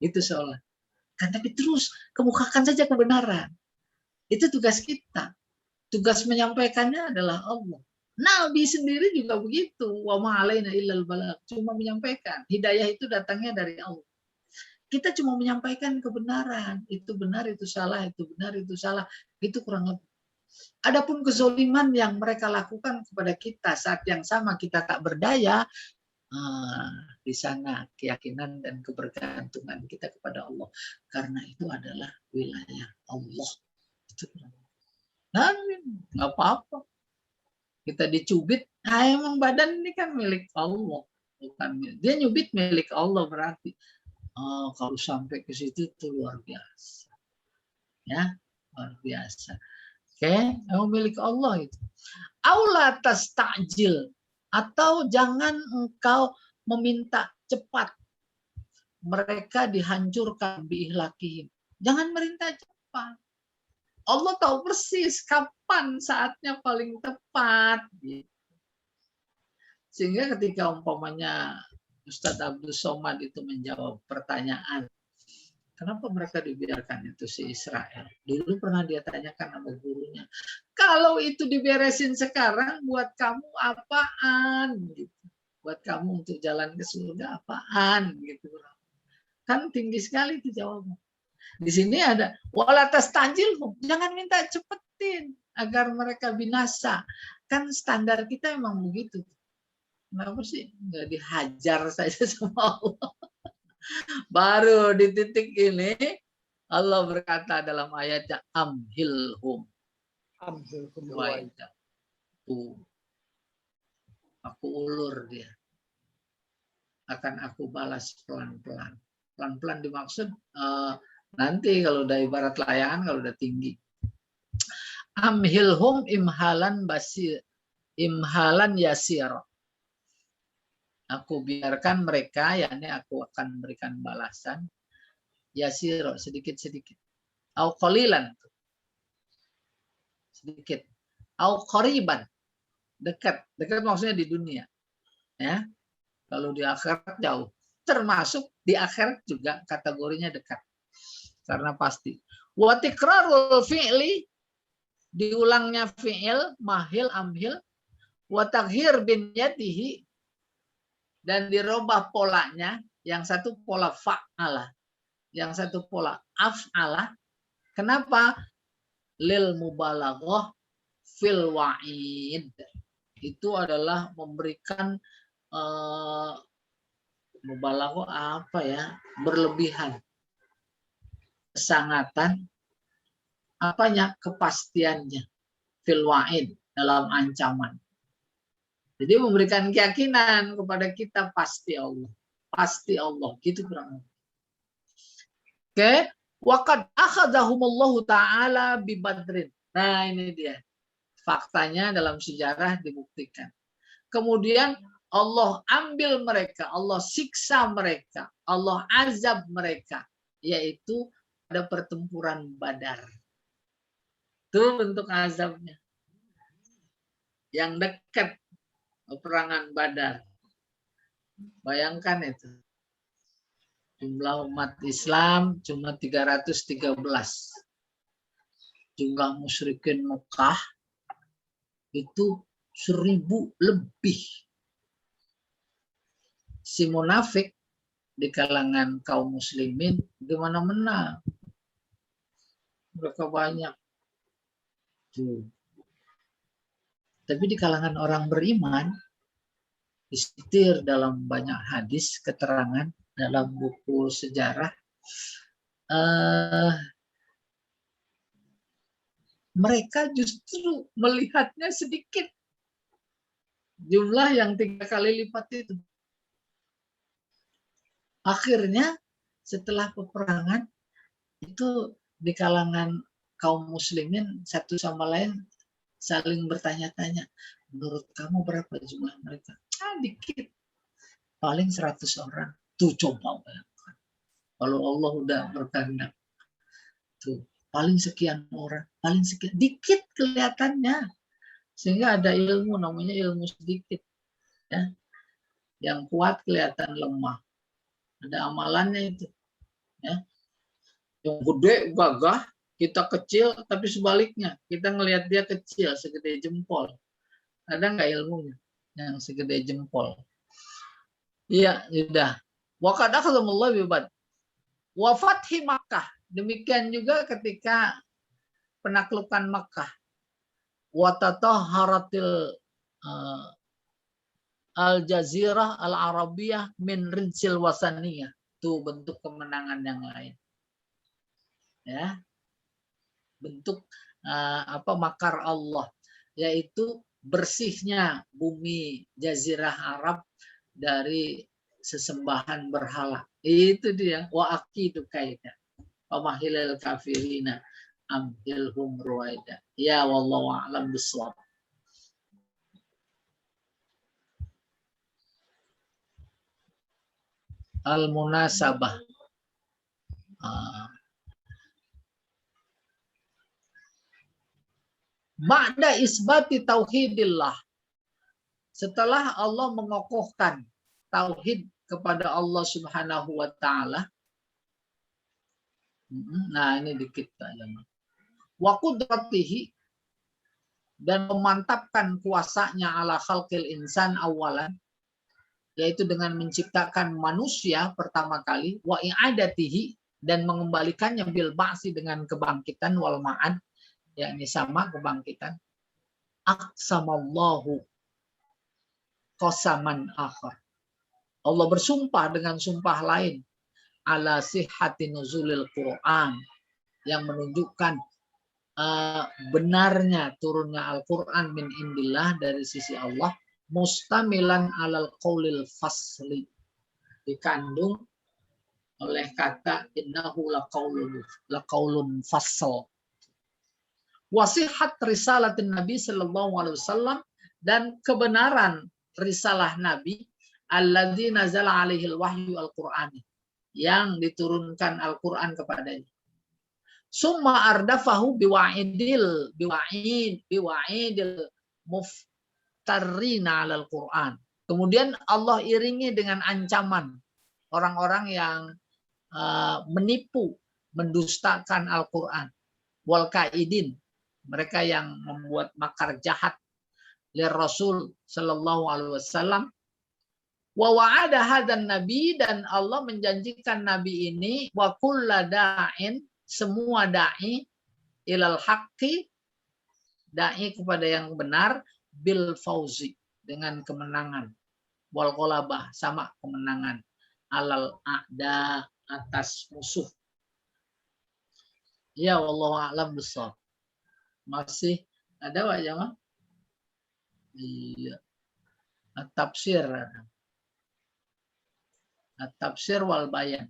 Itu soalnya. Kan tapi terus kemukakan saja kebenaran. Itu tugas kita. Tugas menyampaikannya adalah Allah. Nabi sendiri juga begitu. Wa ma alaina illal balagh. Cuma menyampaikan. Hidayah itu datangnya dari Allah. Kita cuma menyampaikan kebenaran. Itu benar, itu salah, itu benar, itu salah. Itu kurang lebih. Adapun kezoliman yang mereka lakukan kepada kita saat yang sama kita tak berdaya, di sana keyakinan dan kebergantungan kita kepada Allah. Karena itu adalah wilayah Allah. Itu nah, nggak apa-apa. Kita dicubit, emang badan ini kan milik Allah. Bukan, dia nyubit milik Allah berarti. Kalau sampai ke situ itu luar biasa. Ya, luar biasa. Oke, milik Allah itu. Aula tastajil, atau jangan engkau meminta cepat mereka dihancurkan biihlakihim. Jangan minta cepat. Allah tahu persis kapan saatnya paling tepat. Sehingga ketika umpamanya Ustadz Abdul Somad itu menjawab pertanyaan, kenapa mereka dibiarkan itu si Israel? Dulu pernah dia tanyakan sama gurunya, kalau itu diberesin sekarang, buat kamu apaan? Gitu. Buat kamu untuk jalan ke surga apaan? Gitu. Kan tinggi sekali itu jawabannya. Di sini ada walatas tanjil, jangan minta cepetin agar mereka binasa. Kan standar kita emang begitu. Kenapa sih nggak dihajar saja sama Allah? Baru di titik ini Allah berkata dalam ayatnya amhilhum. Aku ulur dia. Akan aku balas pelan-pelan. Pelan-pelan dimaksud nanti kalau udah ibarat layangan, kalau udah tinggi. Amhilhum imhalan basir, imhalan yasir. Aku biarkan mereka, yakni aku akan memberikan balasan yasir, sedikit-sedikit. Au qalilan, sedikit. Au qariban, dekat. Dekat maksudnya di dunia. Ya. Kalau di akhirat jauh. Termasuk di akhirat juga kategorinya dekat. Karena pasti. Wa tikrarul fi'li, diulangnya fi'il, mahil, amhil. Wa taghir bin yadihi, dan dirubah polanya. Yang satu pola fa'ala, yang satu pola af'ala. Kenapa? Lil mubalaghah fil wa'id. Itu adalah memberikan mubalaghah apa ya? Berlebihan. Kesangatan apanya? Kepastiannya. Fil wa'id, dalam ancaman. Jadi memberikan keyakinan kepada kita pasti Allah. Pasti Allah. Gitu kurang lebih. Oke. Waqad akhadahumullahu ta'ala bi Badrin. Nah ini dia. Faktanya dalam sejarah dibuktikan. Kemudian Allah ambil mereka, Allah siksa mereka, Allah azab mereka. Yaitu pada pertempuran Badar. Itu bentuk azabnya. Yang dekat peperangan Badar. Bayangkan itu. Jumlah umat Islam cuma 313. Jumlah musyrikin Mekah itu 1000 lebih. Si munafik di kalangan kaum muslimin gimana menang? Mereka banyak. Tuh. Tapi di kalangan orang beriman, disetir dalam banyak hadis, keterangan dalam buku sejarah, mereka justru melihatnya sedikit. Jumlah yang 3 kali lipat itu. Akhirnya setelah peperangan itu di kalangan kaum muslimin satu sama lain saling bertanya-tanya, menurut kamu berapa jumlah mereka? Dikit. Paling 100 orang. Tuh coba bayangkan. Kalau Allah udah berkehendak. Tuh, paling sekian orang, paling sekian. Dikit kelihatannya. Sehingga ada ilmu namanya ilmu sedikit. Ya. Yang kuat kelihatan lemah. Ada amalannya itu. Ya. Yang gede gagah, kita kecil, tapi sebaliknya kita ngelihat dia kecil, segede jempol. Ada nggak ilmunya yang segede jempol? Iya, sudah. Wa qad akhadhamullahu bi Badr. Wa fathi Makkah. Demikian juga ketika penaklukan Makkah. Wa tatahharatil al-jazirah al-arabiyah min rinsil wasaniyah. Itu bentuk kemenangan yang lain. Ya. Bentuk makar Allah, yaitu bersihnya bumi jazirah Arab dari sesembahan berhala. Itu dia. Wa aqidu kaida. Wa mahilal kafirina amhilhum ruwaida. Ya wallahu a'lam bishawab. Al-munasabah. Ba'da isbati tauhidillah. Setelah Allah mengokohkan tauhid kepada Allah Subhanahu wa taala. Nah, ini dikit aja. Wa qudratihi, dan memantapkan kuasanya ala khalqil insan awalan, yaitu dengan menciptakan manusia pertama kali, wa i'adatihi, dan mengembalikannya bil ba'si, dengan kebangkitan, wal ma'ad, yakni sama kebangkitan. Aqsamallahu qasaman akhar. Allah bersumpah dengan sumpah lain ala sihhati nuzulil Quran, yang menunjukkan benarnya turunnya Al-Quran min indillah, dari sisi Allah, mustamilan alal qaulil fasli, dikandung oleh kata innahu laqaulun fasl. Wasihat risalatin Nabi sallallahu alaihi wasallam, dan kebenaran risalah Nabi alladzi nazala alaihil wahyu al-Qur'ani, yang diturunkan Al-Quran kepadanya. Summa ardafahu biwa'idil muftarrina alal Quran. Kemudian Allah iringi dengan ancaman orang-orang yang menipu, mendustakan Al-Quran. Wal kaidin, mereka yang membuat makar jahat lir Rasul sallallahu alaihi wasallam. Wa wa'ada hadan nabi, dan Allah menjanjikan nabi ini, wa kulla da'in, semua da'i, ilal haqqi, da'i kepada yang benar, bil fauzi, dengan kemenangan, wal ghalabah, sama kemenangan, alal a'da, atas musuh. Ya, wallahu a'lam bishawab. Masih ada Pak Jamal? Iya. At-tafsir. At-tafsir wal bayan.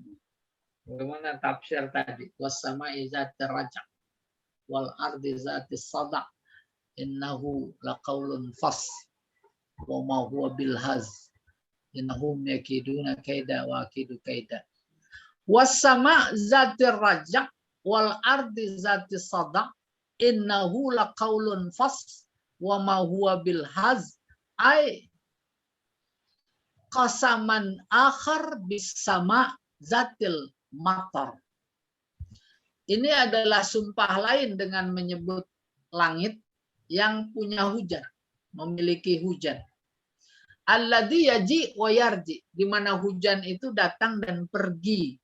Bagaimana tafsir tadi? Was-sama'i zatir rajak wal ardi zatis sada' innahu laqaulun fas wa ma huwa bil haz innahum yakiduna kaida wa akidu kaida. Was-sama' zatir rajak wal ardi zatis sada' innahu laqaulun fas wa ma huwa bil haz ay qasaman akhar bis sama zatil matar. Ini adalah sumpah lain dengan menyebut langit yang punya hujan, memiliki hujan. Alladzi yaji wa yarji, di mana hujan itu datang dan pergi.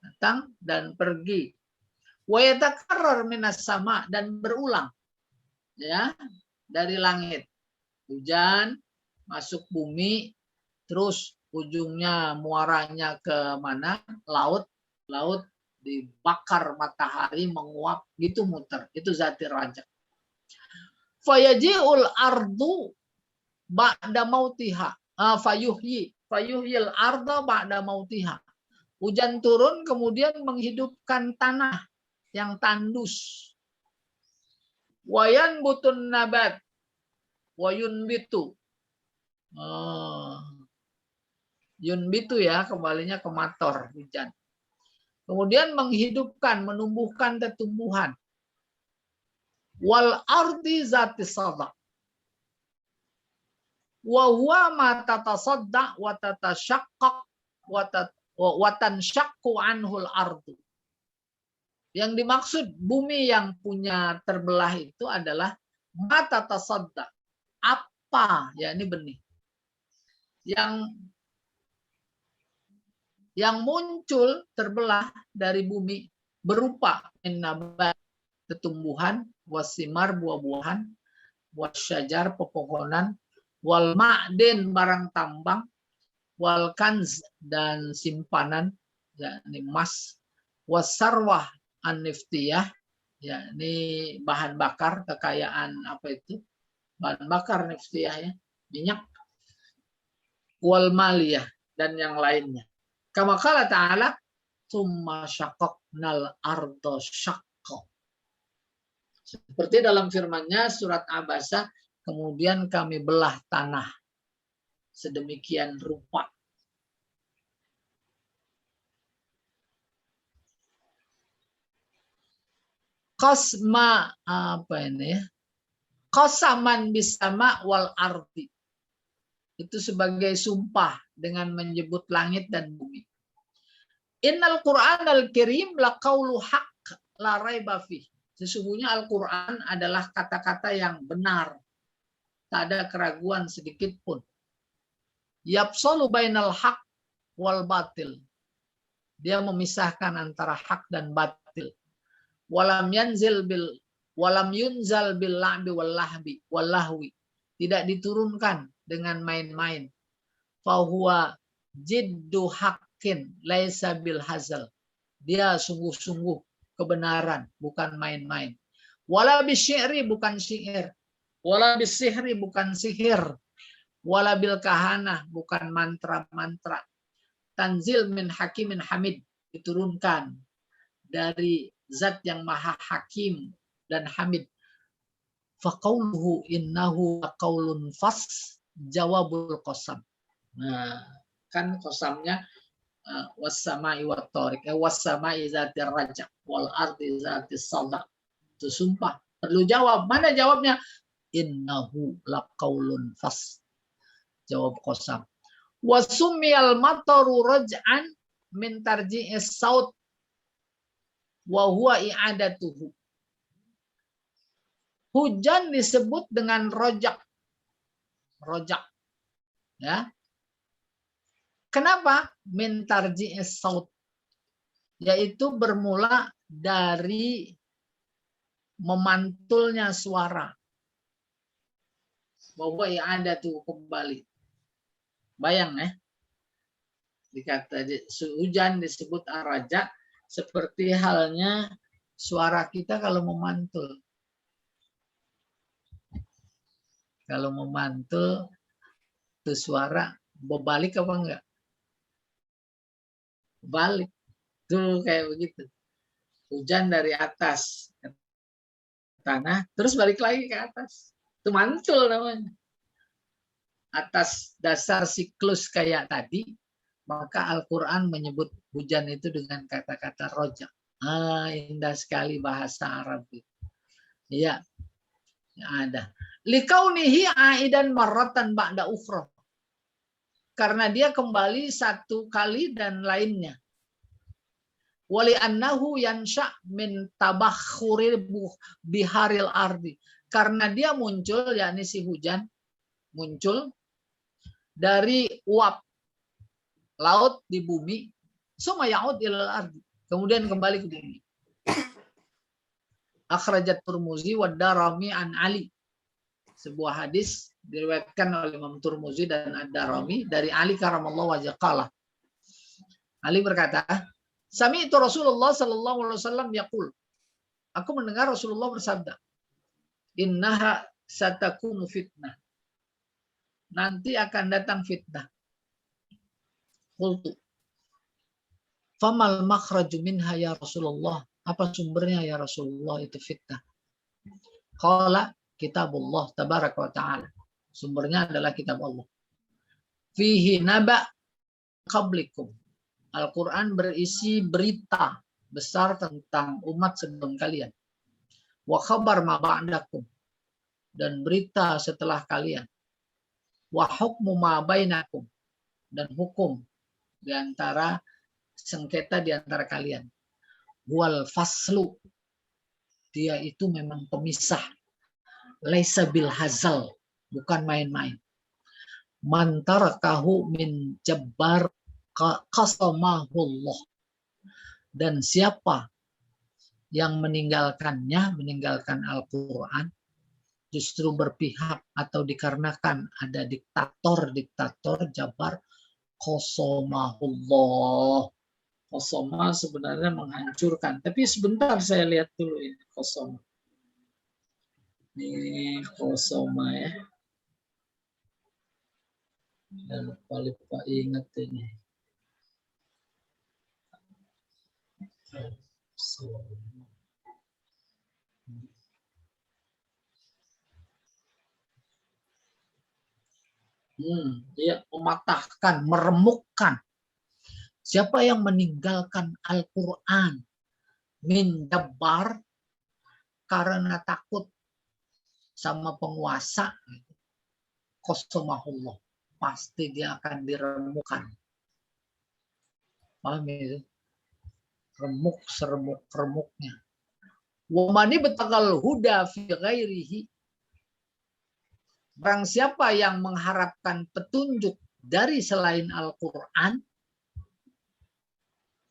Datang dan pergi. Wa yatakarrar minas sama, dan berulang. Ya, dari langit. Hujan masuk bumi, terus ujungnya muaranya ke mana? Laut. Laut dibakar matahari, menguap, gitu muter. Itu zatir rajak. Fayaji'ul ardu ba'da mautiha. Fayuhyil arda ba'da mautiha. Hujan turun kemudian menghidupkan tanah yang tandus. Wayan butun nabat. Wayun bitu. Yunbitu ya, kembalinya ke mator, hujan. Kemudian menghidupkan, menumbuhkan tumbuhan. Wal ardi zati sada. Wa huwa ma tatasadda wa tatashaqqaq wa tanshaqqu anhul ardu. Yang dimaksud bumi yang punya terbelah itu adalah ma tatasadda. Apa? Ya, ini benih. Yang muncul terbelah dari bumi berupa nabat, tumbuhan, wasimar, buah-buahan, wasyajar, pepohonan, wal ma'din, barang tambang, wal kanz, dan simpanan, yakni emas, wasarwah, an-niftiyah, yakni bahan bakar, kekayaan apa itu? Bahan bakar niftiyah ya, minyak, wal maliyah, dan yang lainnya. Kama qala ta'ala, tsumma syaqaqnal arda syaqqa. Seperti dalam firman-Nya surat Abasa, kemudian kami belah tanah sedemikian rupa. Qasma apa ini ya? Qasaman bisama wal ardi. Itu sebagai sumpah dengan menyebut langit dan bumi. Innal Qur'an al-Karim laqaulu haqq la raiba fih. Sesungguhnya Al-Qur'an adalah kata-kata yang benar. Tak ada keraguan sedikit pun. Yafsalu bainal haqq wal batil. Dia memisahkan antara hak dan batil. Walam yunzal bil la'bi wal lahwi. Tidak diturunkan dengan main-main. Fahuwa jiddu haqqin laisa bil hazal. Dia sungguh-sungguh kebenaran, bukan main-main. Wala bisyiri, bukan syair. Wala bisihri, bukan sihir. Wala bil kahanah, bukan mantra-mantra. Tanzil min hakimin hamid, diturunkan dari zat yang maha hakim dan hamid. Faqauluhu innahu qaulun fas jawabul qasam. Nah, kan qasamnya was-sama'i wat tariq, was-sama'i zatir rajak wal ardi zatis sada. Itu sumpah. Perlu jawab. Mana jawabnya? Innahu laqaulun fas. Jawab qasam. Wa sumiyal mataru raj'an min tarji'is saut wa huwa i'adatuhu. Hujan disebut dengan rojak. Rojak. Ya. Kenapa? Min tarji'is saut. Yaitu bermula dari memantulnya suara. Wa huwa i'adatuhu, kembali. Bayang ya. Dikata hujan disebut ar-raja seperti halnya suara kita kalau memantul. Kalau memantul itu suara berbalik apa enggak? Balik. Tuh kayak begitu. Hujan dari atas ke tanah, terus balik lagi ke atas. Itu mantul namanya. Atas dasar siklus kayak tadi, maka Al-Quran menyebut hujan itu dengan kata-kata roja. Indah sekali bahasa Arab itu. Iya, ada. Likaunihi aidan marratan ba'da ukhra. Karena dia kembali satu kali dan lainnya. Wali annahu yansha min tabakhuril biharil ardi. Karena dia muncul, yakni si hujan muncul dari uap laut di bumi, summa ya'ud ilal ardi. Kemudian kembali ke bumi. Akhrajat Turmuzi wa Darami an Ali. Sebuah hadis diriwayatkan oleh Imam Turmuzi dan Ad-Darami dari Ali karamallahu wajhah qala. Ali berkata, sami'tu Rasulullah sallallahu alaihi wasallam yaqul. Aku mendengar Rasulullah bersabda, innaha satakunu fitnah. Nanti akan datang fitnah. Qultu. Famal makhraju minha ya Rasulullah? Apa sumbernya ya Rasulullah itu fitnah? Qala kitabullah tabaraka wa ta'ala. Sumbernya adalah kitab Allah. Fihi naba qablikum. Al-Quran berisi berita besar tentang umat sebelum kalian. Wa khabar ma ba'dakum. Dan berita setelah kalian. Wa hukmu ma bainakum. Dan hukum di antara sengketa di antara kalian. Wal faslu. Dia itu memang pemisah. Laisa bil hazal. Bukan main-main. Man tarakahu min jabbar qasamahullah. Dan siapa yang meninggalkannya, meninggalkan Al-Quran, justru berpihak atau dikarenakan ada diktator Jabar, qasamahullah. Qasama sebenarnya menghancurkan. Tapi sebentar saya lihat dulu ini qasama. Ini qasama ya. Dan lupa ingat ini. Dia mematahkan, meremukkan. Siapa yang meninggalkan Al-Quran min jabbar karena takut sama penguasa, qasamahullah, pasti dia akan diremukkan. Paham itu? Remuk seremuk-remuknya. Wa man ibtagal huda fi ghairihi. Barang siapa yang mengharapkan petunjuk dari selain Al-Quran,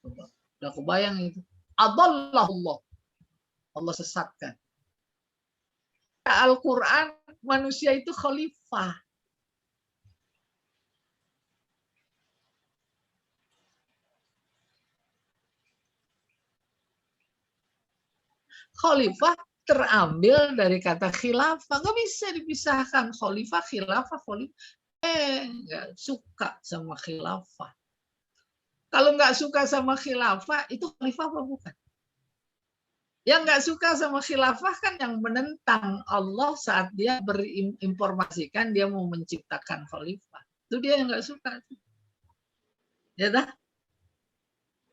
udah kebayang itu. Adallahullah. Allah sesatkan. Al-Quran manusia itu khalifah. Khalifah terambil dari kata khilafah. Nggak bisa dipisahkan khalifah, khilafah. Nggak suka sama khilafah. Kalau nggak suka sama khilafah, itu khalifah apa bukan? Yang nggak suka sama khilafah kan yang menentang Allah saat dia berinformasikan dia mau menciptakan khalifah. Itu dia yang nggak suka. Ya dah?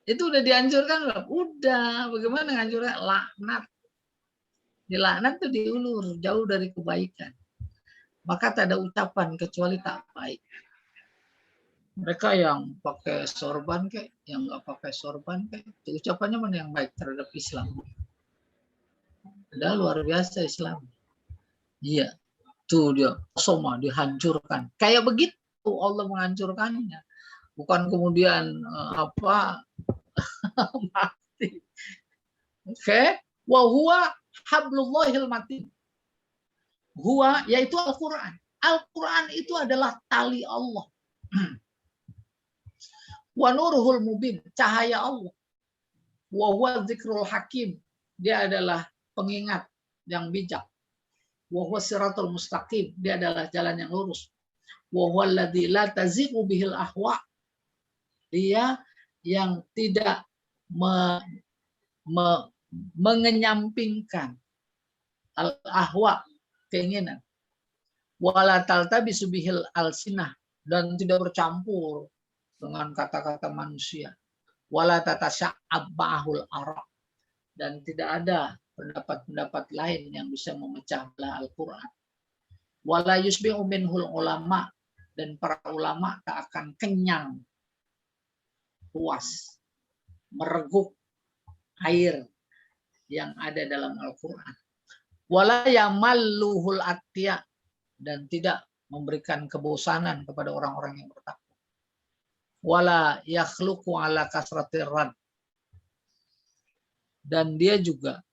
Itu udah dihancurkan loh. Udah, bagaimana nganjurnya? Laknat. Dilaknat itu diulur, jauh dari kebaikan. Maka tak ada ucapan kecuali tak baik. Mereka yang pakai sorban kayak, yang nggak pakai sorban kayak, ucapannya mana yang baik terhadap Islam? Padahal luar biasa Islam. Iya, tuh dia soma dihancurkan. Kayak begitu Allah menghancurkannya. Bukan kemudian mati. Oke, wa huwa hablullahil matin. Huwa yaitu Al-Quran. Al-Quran itu adalah tali Allah. Wa nuruhul mubin, cahaya Allah. Wa huwa dzikrul hakim, dia adalah pengingat yang bijak. Wa huwa siratul mustaqim, dia adalah jalan yang lurus. Wa huwa alladzi la tazighu bihil ahwa, dia yang tidak mengenyampingkan al-ahwa, keinginan. Wala taltabisu bihil alsinah, dan tidak bercampur dengan kata-kata manusia. Wala tatasya'ab ma'ahul ara', dan tidak ada pendapat-pendapat lain yang bisa memecah belah Al-Quran. Wala yusbi'u minhul ulama, dan para ulama tak akan kenyang, puas, mereguk air yang ada dalam Al-Quran. Wala yamalluhul attiya, dan tidak memberikan kebosanan kepada orang-orang yang bertakwa. Wala yakhluqu ala kasratir rad, dan dia juga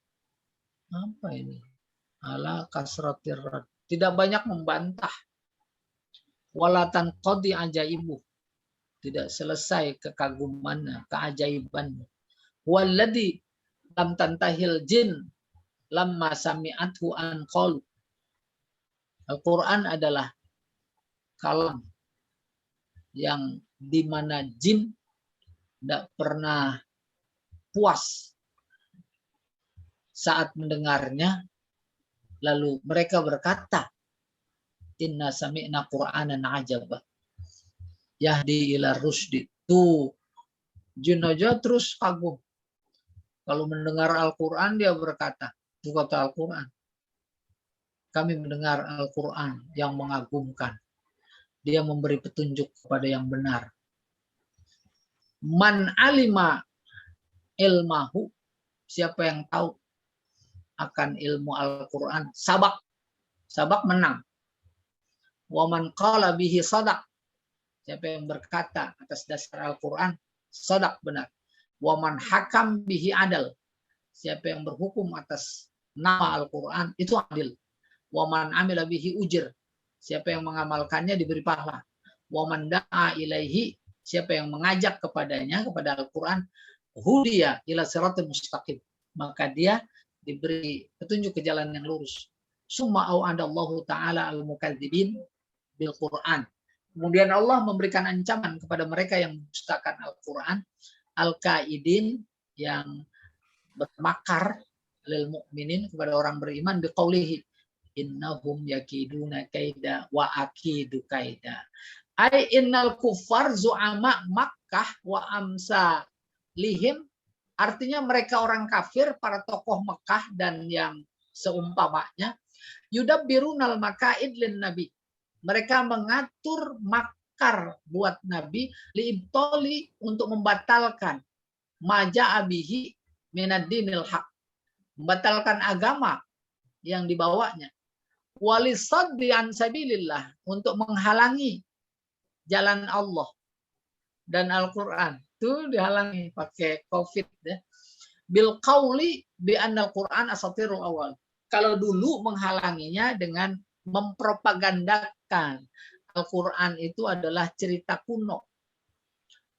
apa ini? Ala kasratir rad, tidak banyak membantah. Wala tanqadi ajaibu, tidak selesai kekagumannya, keajaibannya. Walladzi lam tantahil jin lamma sami'athu an qalu. Al-Quran adalah kalam yang dimana jin tidak pernah puas saat mendengarnya, lalu mereka berkata, inna sami'na Qur'anan ajaba yahdi ila rusdi. Tuh, jin aja terus kagum. Kalau mendengar Al-Quran dia berkata, itu kata Al-Quran, kami mendengar Al-Quran yang mengagumkan. Dia memberi petunjuk kepada yang benar. Man alima ilmahu, siapa yang tahu akan ilmu Al-Quran, sabak. Sabak menang. Waman qala bihi sadaq, siapa yang berkata atas dasar Al-Quran, sadaq, benar. Waman hakam bihi adal, siapa yang berhukum atas nama Al-Quran, itu adil. Waman amila bihi ujir, siapa yang mengamalkannya diberi pahala. Waman da'a ilaihi, siapa yang mengajak kepadanya, kepada Al-Quran, hudiya ila siratul mustaqim, maka dia diberi petunjuk ke jalan yang lurus. Summa au'adallahu ta'ala al-mukadzibin bil Quran. Kemudian Allah memberikan ancaman kepada mereka yang mendustakan Al-Quran, al-kaidin, yang bermakar, lil mu'minin, kepada orang beriman, biqaulihi innahum yakiduna kaida wa akidu kaida. Ai innal kufar zu'ama Makkah wa amsa lihim, artinya mereka orang kafir, para tokoh Mekah dan yang seumpamanya, yudabbirunal makaid lin nabi, mereka mengatur makar buat Nabi, liibtoli, untuk membatalkan maja abihi minad-dinil haq, membatalkan agama yang dibawanya. Walisaddi an sabilillah, untuk menghalangi jalan Allah dan Al-Quran. Itu dihalangi pakai COVID ya. Bil qauli bi annal Quran asatirul awal. Kalau dulu menghalanginya dengan mempropagandakan Al-Quran itu adalah cerita kuno.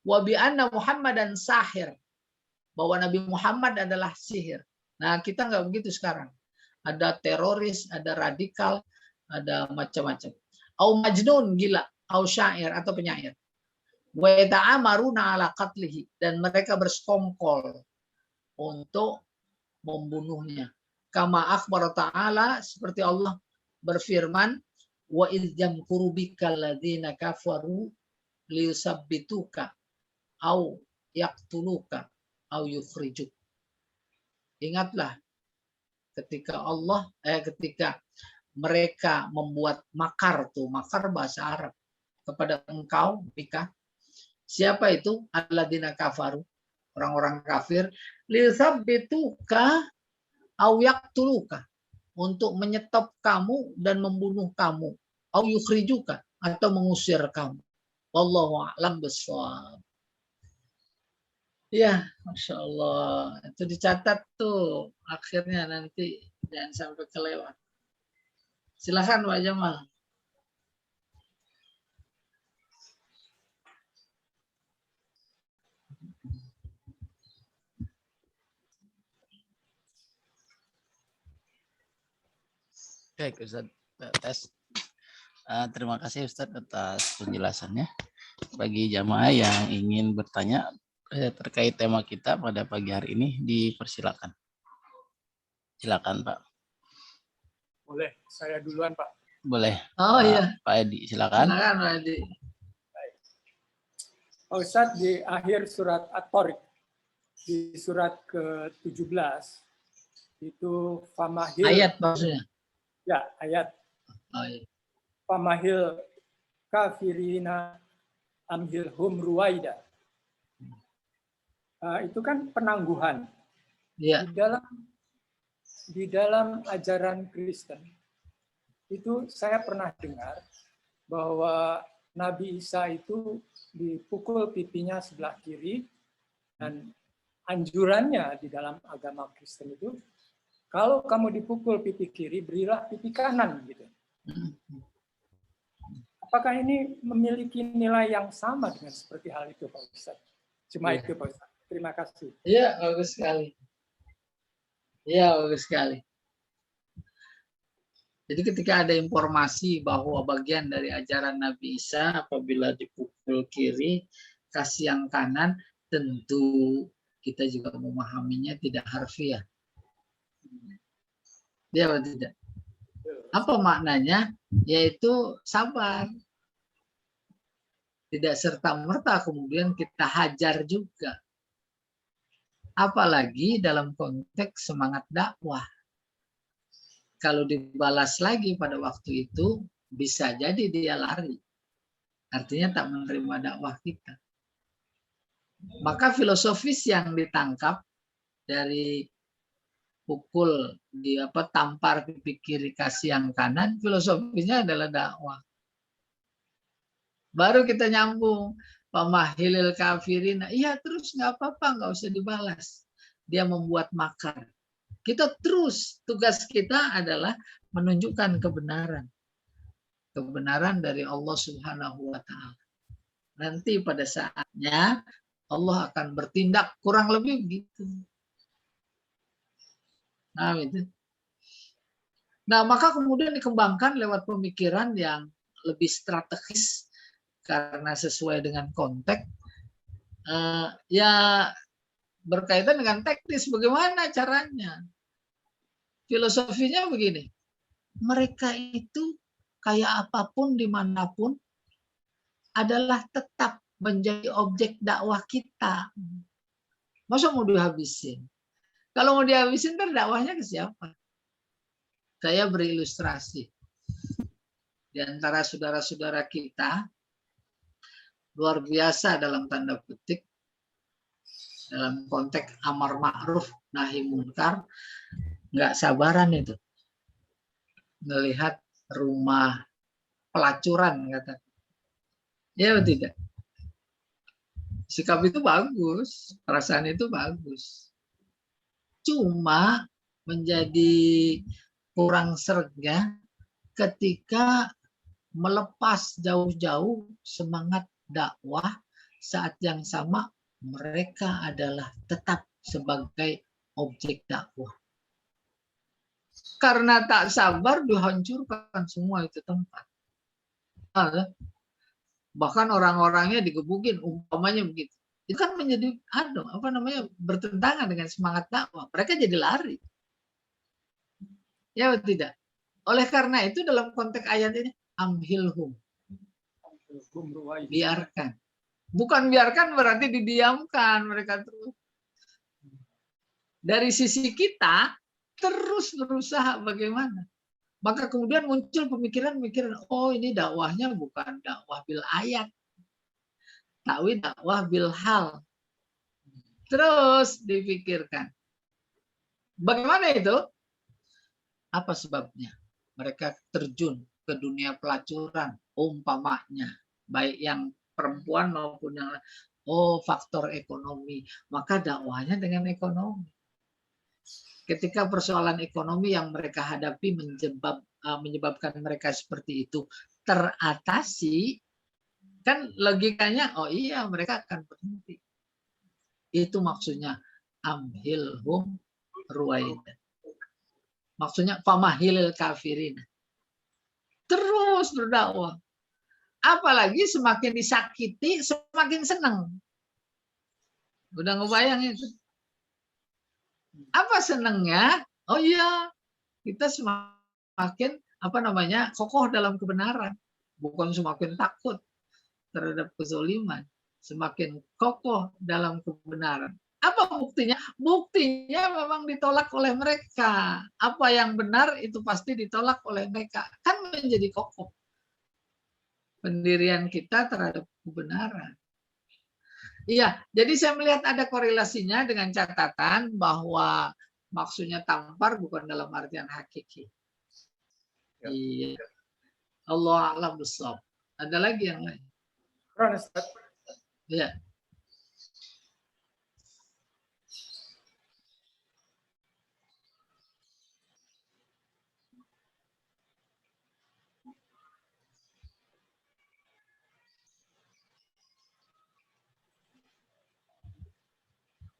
Wa bi anna Muhammadan sahir, bahwa Nabi Muhammad adalah sihir. Nah, kita nggak begitu sekarang. Ada teroris, ada radikal, ada macam-macam. Au majnun, gila, au syair, atau penyair. Wa ta'amaruna ala qatlihi, dan mereka bersekongkol untuk membunuhnya. Kama akhbar ta'ala, seperti Allah berfirman, wa idh yamkuru bikal ladzina kafaru liyusabbituka au yaqtuluka au yukhrijuk. Ingatlah ketika ketika mereka membuat makar, tuh makar bahasa Arab, kepada engkau, Mika. Siapa itu? Alladzina kafaru, orang-orang kafir, liyusabbituka au yaqtuluka, untuk menyetop kamu dan membunuh kamu, au yukhrijuka, atau mengusir kamu. Wallahu a'lam bishawab. Ya, Masya Allah. Itu dicatat tuh akhirnya, nanti jangan sampai kelewat. Silakan Pak Jamal. Baik, Ustaz. Tes. Terima kasih Ustaz atas penjelasannya. Bagi jamaah yang ingin bertanya terkait tema kita pada pagi hari ini, dipersilakan. Silakan Pak. Boleh, saya duluan Pak. Boleh. Oh iya, Pak Edi, silakan. silakan Pak Edi. Pak Ustadz, di akhir surat At-Tariq, di surat ke-17, itu famahil. Ayat maksudnya. Ya, ayat. Oh, iya. Famahil kafirina amhilhum ruwaida. Itu kan penangguhan. Iya. Di dalam ajaran Kristen, itu saya pernah dengar bahwa Nabi Isa itu dipukul pipinya sebelah kiri, dan anjurannya di dalam agama Kristen itu, kalau kamu dipukul pipi kiri, berilah pipi kanan, gitu. Apakah ini memiliki nilai yang sama dengan seperti hal itu, Pak Ustadz? Cuma itu, Pak Ustadz. Terima kasih. Iya, bagus sekali. Iya, bagus sekali. Jadi ketika ada informasi bahwa bagian dari ajaran Nabi Isa apabila dipukul kiri, kasih yang kanan, tentu kita juga memahaminya tidak harfiah. Dia atau tidak? Apa maknanya? Yaitu sabar. Tidak serta-merta kemudian kita hajar juga. Apalagi dalam konteks semangat dakwah. Kalau dibalas lagi pada waktu itu, bisa jadi dia lari. Artinya tak menerima dakwah kita. Maka filosofis yang ditangkap dari pukul di tampar pipi kiri kasih yang kanan, filosofisnya adalah dakwah. Baru kita nyambung pamahilil kafirin. Iya, terus nggak apa-apa, nggak usah dibalas. Dia membuat makar. Kita terus, tugas kita adalah menunjukkan kebenaran. Kebenaran dari Allah Subhanahu wa Ta'ala. Nanti pada saatnya Allah akan bertindak kurang lebih begitu. Nah, itu. Nah, maka kemudian dikembangkan lewat pemikiran yang lebih strategis karena sesuai dengan konteks. Ya berkaitan dengan teknis, bagaimana caranya? Filosofinya begini, mereka itu kayak apapun dimanapun adalah tetap menjadi objek dakwah kita. Masa mau dihabisin? Kalau mau dihabisin, dakwahnya ke siapa? Saya berilustrasi. Di antara saudara-saudara kita, luar biasa dalam tanda petik, dalam konteks amar ma'ruf nahi munkar, nggak sabaran itu melihat rumah pelacuran, kata. Ya atau tidak? Sikap itu bagus, perasaan itu bagus. Cuma menjadi kurang serga ketika melepas jauh-jauh semangat dakwah, saat yang sama mereka adalah tetap sebagai objek dakwah. Karena tak sabar dihancurkan semua itu tempat. Bahkan orang-orangnya digebukin, umpamanya begitu. Itu kan menjadi bertentangan dengan semangat dakwah. Mereka jadi lari. Ya atau tidak? Oleh karena itu dalam konteks ayat ini, amhilhum. Biarkan. Bukan biarkan berarti didiamkan mereka terus. Dari sisi kita, terus berusaha bagaimana. Maka kemudian muncul pemikiran-pemikiran, oh ini dakwahnya bukan dakwah bil ayat, tapi dakwah bil hal. Terus dipikirkan. Bagaimana itu? Apa sebabnya? Mereka terjun ke dunia pelacuran, umpamanya. Baik yang perempuan maupun yang lain. Oh, faktor ekonomi. Maka dakwahnya dengan ekonomi. Ketika persoalan ekonomi yang mereka hadapi menyebabkan mereka seperti itu teratasi, kan logikanya, oh iya mereka akan berhenti. Itu maksudnya amhilhum ruwaida. Maksudnya famahilil kafirin. Terus berdakwah. Apalagi semakin disakiti, semakin senang. Udah ngebayang itu. Apa senangnya? Oh iya, kita semakin kokoh dalam kebenaran. Bukan semakin takut terhadap kezaliman. Semakin kokoh dalam kebenaran. Apa buktinya? Buktinya memang ditolak oleh mereka. Apa yang benar itu pasti ditolak oleh mereka. Kan menjadi kokoh pendirian kita terhadap kebenaran. Iya, jadi saya melihat ada korelasinya dengan catatan bahwa maksudnya tampar bukan dalam artian hakiki. Ya. Iya. Allah a'lam bishawab. Ada lagi yang lain? Ustaz. Iya.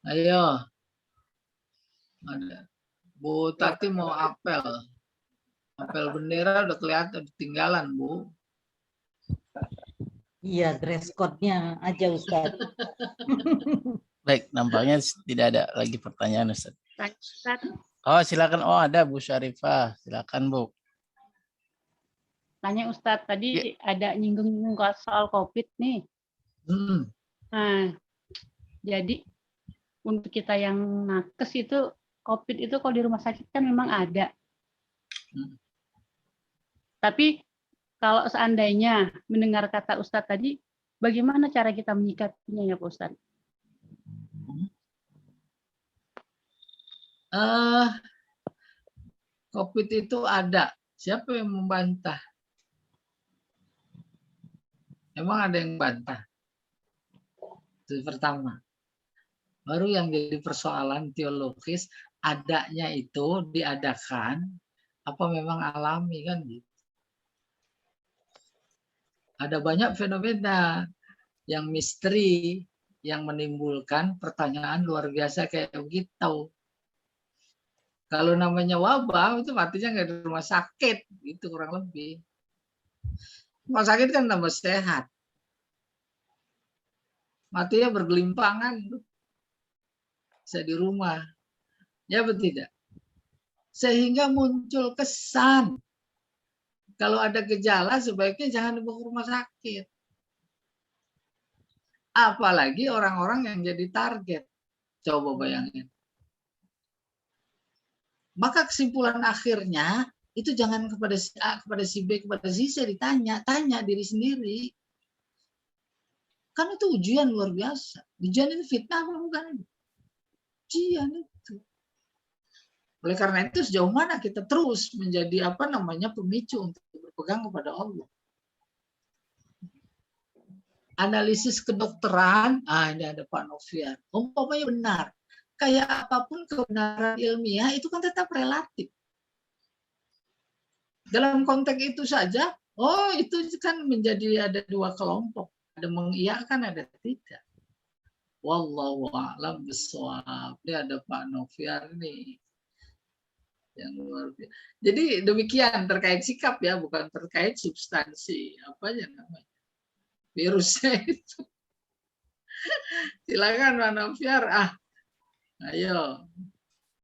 Ayo. Ada. Bu Tati mau apel. Apel bendera udah kelihatan ketinggalan, Bu. Iya, dress code-nya aja Ustaz. Baik, nampaknya tidak ada lagi pertanyaan Ustaz. Ustaz, Oh, silakan. Oh, ada Bu Syarifah. Silakan, Bu. tanya Ustadz, tadi ada nyinggung soal COVID nih. Nah, jadi untuk kita yang nakes itu, COVID itu kalau di rumah sakit kan memang ada. Tapi kalau seandainya mendengar kata Ustadz tadi, bagaimana cara kita menyikapinya ya Pak Ustadz? COVID itu ada. Siapa yang membantah? Emang ada yang bantah? Itu pertama. Baru yang jadi persoalan teologis, adanya itu diadakan, apa memang alami kan gitu. Ada banyak fenomena yang misteri, yang menimbulkan pertanyaan luar biasa kayak begitu. Kalau namanya wabah, itu artinya nggak di rumah sakit, gitu kurang lebih. Rumah sakit kan tambah sehat. Matinya bergelimpangan. Bisa di rumah. Ya betul tidak? Sehingga muncul kesan. Kalau ada gejala, sebaiknya jangan dibawa ke rumah sakit. Apalagi orang-orang yang jadi target. Coba bayangin. Maka kesimpulan akhirnya, itu jangan kepada si A, kepada si B, kepada si C ditanya. Tanya diri sendiri. Kan itu ujian luar biasa. Ujian itu fitnah apa bukan? Ujian itu. Oleh karena itu sejauh mana kita terus menjadi pemicu untuk berpegang kepada Allah. Analisis kedokteran, ini ada Pak Novian. Umpamanya benar. Kayak apapun kebenaran ilmiah itu kan tetap relatif. Dalam konteks itu saja, itu kan menjadi ada dua kelompok. Ada mengiyakan, ada tidak. Wallahu a'lam bishawab. Ini ada Pak Novian nih. Yang luar biasa. Jadi demikian terkait sikap ya, bukan terkait substansi. Apa aja namanya? Virusnya itu. Silakan Pak Novian. Ayo.